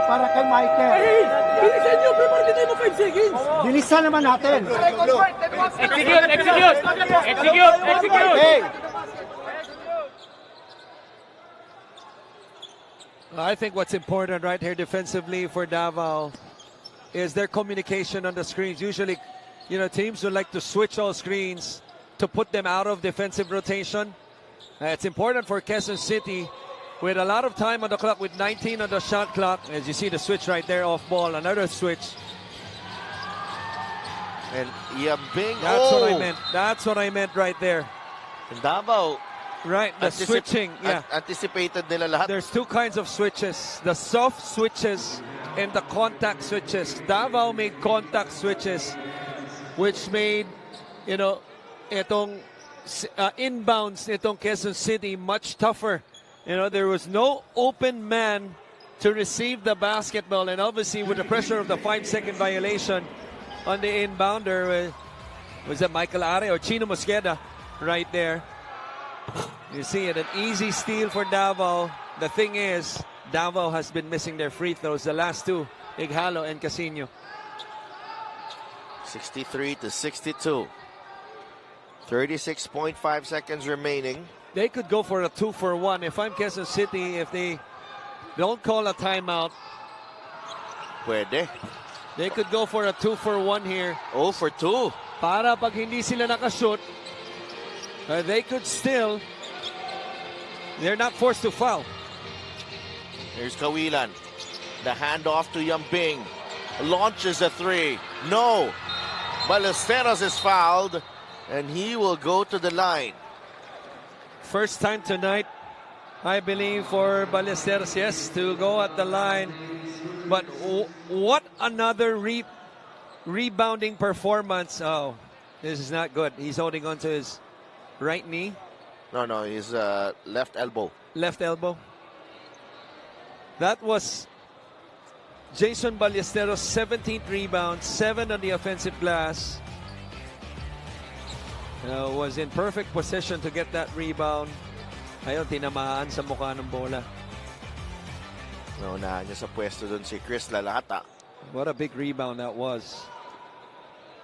para kay Michael. Hey! Bilisan nyo! Prepare tayo mo 5 seconds! Bilisan naman natin. Execute! Execute! Execute! Execute! Hey! I think what's important right here defensively for Davao is their communication on the screens. Usually teams would like to switch all screens to put them out of defensive rotation. It's important for Quezon City with a lot of time on the clock, with 19 on the shot clock. As you see the switch right there, off ball, another switch. And Yambing. That's what I meant. That's what I meant right there. Davao. Right, the switching. Yeah. Anticipated nila lahat. There's two kinds of switches. The soft switches and the contact switches. Davao made contact switches, which made, itong inbounds itong Quezon City much tougher. There was no open man to receive the basketball, and obviously with the pressure of the 5-second violation on the inbounder, was that Michael Are or Chino Mosqueda right there? You see it, an easy steal for Davao. The thing is, Davao has been missing their free throws, the last two, Ighalo and Casino. 63-62. 36.5 seconds remaining. They could go for a 2-for-1. If I'm Quezon City, if they don't call a timeout, Pwede. they could go for a 2-for-1 here. 0 for 2. Para pag hindi sila nakashoot, they could still, they're not forced to foul. Here's Kawilan. The handoff to Yambing. Launches a 3. No. Ballesteros is fouled, and he will go to the line. First time tonight, I believe, for Ballesteros, yes, to go at the line. But what another rebounding performance. Oh, this is not good. He's holding on to his right knee. No, his left elbow. Left elbow. That was Jason Ballesteros' 17th rebound, 7 on the offensive glass. Was in perfect position to get that rebound. Ayun, tinamaan sa mukha ng bola. Naunahan niya sa pwesto dun si Chris Lalata. What a big rebound that was.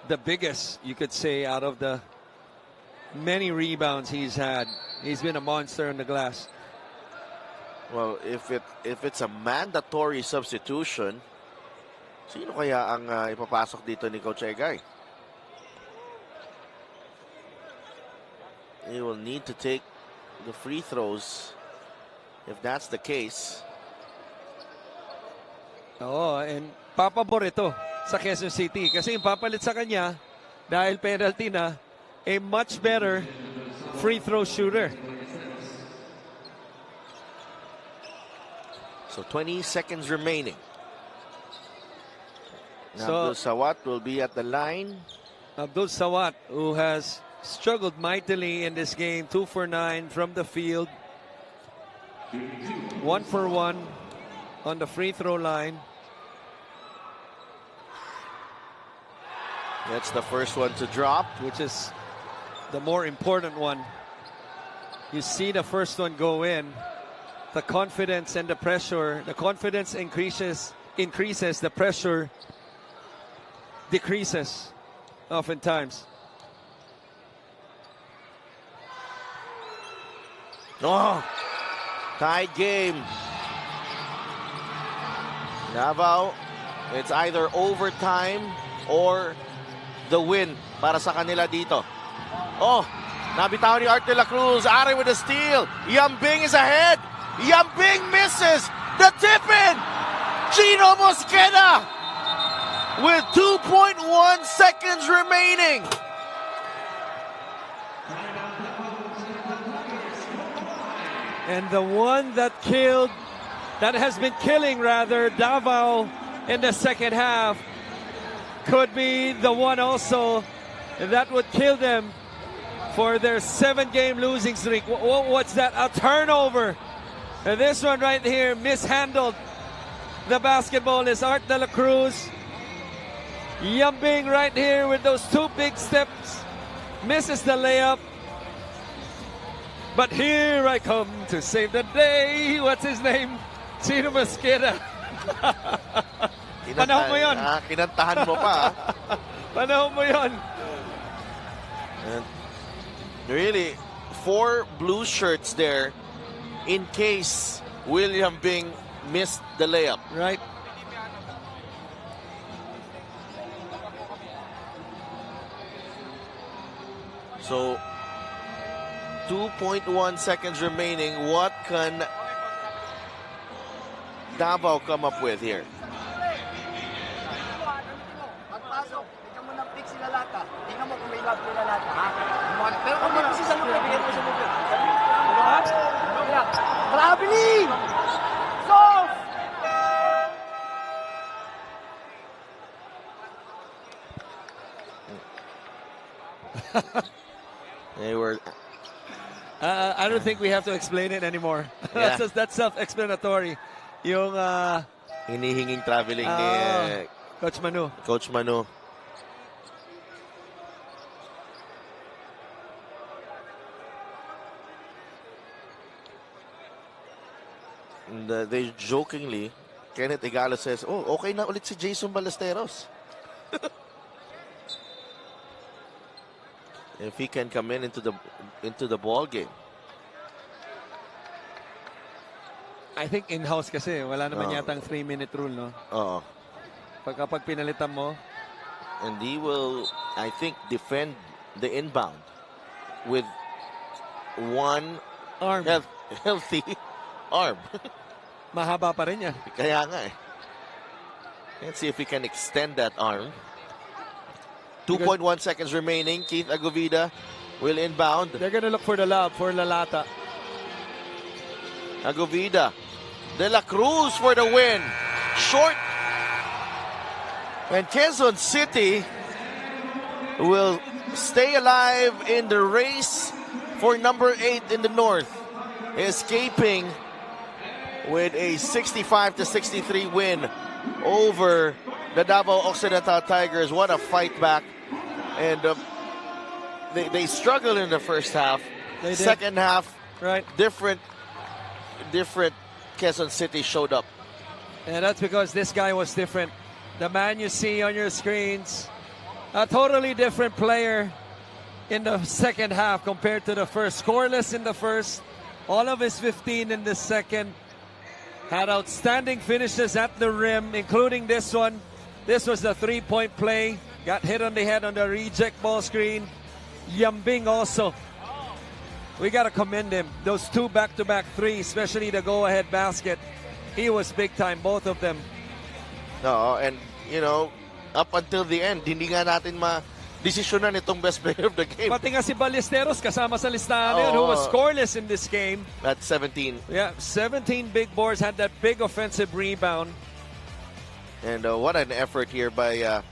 The biggest, you could say, out of the many rebounds he's had. He's been a monster in the glass. Well, if it's a mandatory substitution, sino kaya ang ipapasok dito ni Coach Egay? He will need to take the free throws if that's the case. Oo, and papabor ito sa Quezon City kasi yung papalit sa kanya dahil penalty na, a much better free throw shooter. So 20 seconds remaining. So Abdul Sawat will be at the line. Abdul Sawat, who has struggled mightily in this game, 2 for 9 from the field, 1 for 1 on the free throw line. That's the first one to drop, which is the more important one. You see the first one go in, the confidence and the pressure. The confidence increases, the pressure decreases oftentimes. Oh, tied game. Davao, it's either overtime or the win para sa kanila dito. Oh, nabitaw ni Art de la Cruz. Are with a steal. Yambing is ahead. Yambing misses the tip-in. Gino Mosqueda with 2.1 seconds remaining. And the one that has been killing Davao in the second half, could be the one also that would kill them for their 7-game losing streak. What's that? A turnover. And this one right here mishandled the basketball is Art de la Cruz. Yambing right here with those 2 big steps. Misses the layup. But here I come to save the day. What's his name? Chino Mosqueda. Panahon mo yun. Kinantahan mo pa. Panahon mo yun. And really, 4 blue shirts there in case William Bing missed the layup. Right. So, 2.1 seconds remaining. What can Davao come up with here? Pagpasok, ikaw mo nang pick sila lata. Tingnan mo kung may love sila lata, ha? Pero kung may pick sa lupit, bigyan mo sa lupit. Traveling! So! They were... I don't think we have to explain it anymore. Yeah. That's self-explanatory. Yung hinihinging traveling ni Coach Manu. Coach Manu. And, they jokingly, Kenneth Igalo says, oh, okay na ulit si Jason Ballesteros. If he can come into the ball game. I think in-house kasi, wala naman yatang 3-minute rule, no? Oo. Pag pinalitan mo. And he will, I think, defend the inbound with one Arm. healthy arm. Mahaba pa rin yan. Kaya nga eh. Let's see if he can extend that arm. 2.1 seconds remaining. Keith Agovida will inbound. They're gonna look for the lob, for Lalata. Agovida. De La Cruz for the win. Short. And Quezon City will stay alive in the race for number 8 in the north. Escaping with a 65-63 win over the Davao Occidental Tigers. What a fight back. And they struggled in the first half. They did. Second half, Right. different Quezon City showed up. And that's because this guy was different. The man you see on your screens, a totally different player in the second half compared to the first. Scoreless in the first, all of his 15 in the second. Had outstanding finishes at the rim, including this one. This was the three-point play. Got hit on the head on the reject ball screen. Yambing also. We got to commend him. Those two back-to-back threes, especially the go-ahead basket. He was big time, both of them. No, and you know, up until the end, hindi nga natin ma-desisyonan itong best player of the game. Pati nga si Ballesteros kasama sa listahan yun, who was scoreless in this game. At 17. Yeah, 17 big boards, had that big offensive rebound. And what an effort here by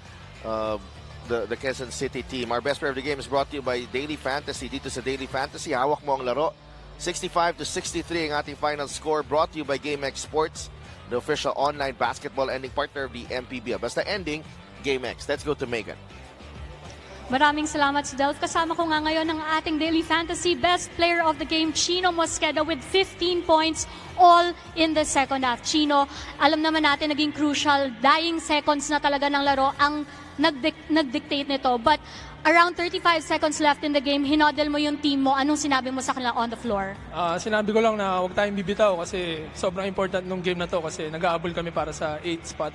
the Quezon City team. Our best player of the game is brought to you by Daily Fantasy. Dito sa Daily Fantasy, hawak mo ang laro. 65-63 ang ating final score. Brought to you by GameX Sports, the official online basketball ending partner of the MPBL. Basta ending, GameX. Let's go to Megan. Maraming salamat, Delph. Kasama ko nga ngayon ang ating Daily Fantasy Best Player of the Game, Chino Mosqueda, with 15 points all in the second half. Chino, alam naman natin naging crucial. Dying seconds na talaga ng laro ang nag-dictate nito. But around 35 seconds left in the game, hinodel mo yung team mo. Anong sinabi mo sa kanila on the floor? Sinabi ko lang na huwag tayong bibitaw kasi sobrang important nung game na to kasi nag-aabol kami para sa 8th spot.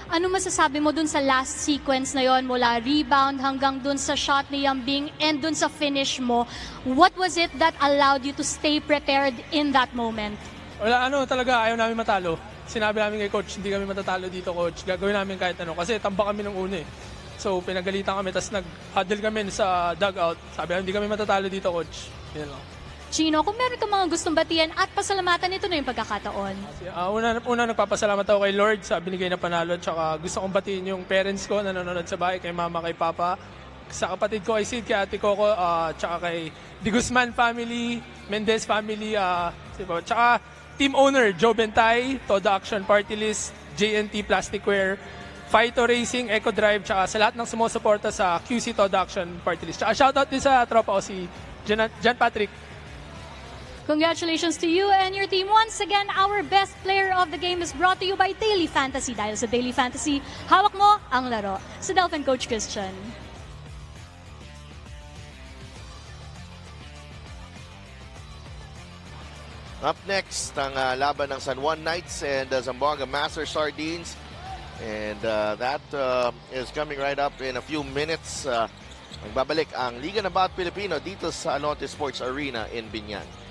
Ano masasabi mo dun sa last sequence na yon, mula rebound hanggang dun sa shot ni Yambing and dun sa finish mo? What was it that allowed you to stay prepared in that moment? Wala, talaga, ayaw namin matalo. Sinabi namin kay coach, hindi kami matatalo dito, coach. Gagawin namin kahit ano kasi tamba kami nung una eh. So pinagalitan kami, tapos nag-huddle kami sa dugout. Sabi namin, hindi kami matatalo dito, coach. Yan lang. Chino, kung meron ka mga gustong batiyan at pasalamatan, ito na yung pagkakataon. Una nagpapasalamat ako kay Lord sa binigay na panalo. Tsaka gusto kong batiin yung parents ko na nanonood sa bahay, kay mama, kay papa. Sa kapatid ko, kay Sid, kay ate Coco, tsaka kay Di Guzman family, Mendez family, tsaka team owner, Joe Bentay, Todo Action Party List, JNT Plasticware, Fighto Racing, Eco Drive, tsaka sa lahat ng sumusuporta sa QC Todo Action Party List. Tsaka shoutout din sa tropa ko si John Patrick. Congratulations to you and your team. Once again, our best player of the game is brought to you by Daily Fantasy. Dahil sa Daily Fantasy, hawak mo ang laro. Sa Delph and Coach Christian. Up next, ang laban ng San Juan Knights and Zamboanga Master Sardines. And that is coming right up in a few minutes. Magbabalik ang Liga ng Bawat Pilipino dito sa Alonte Sports Arena in Binyan.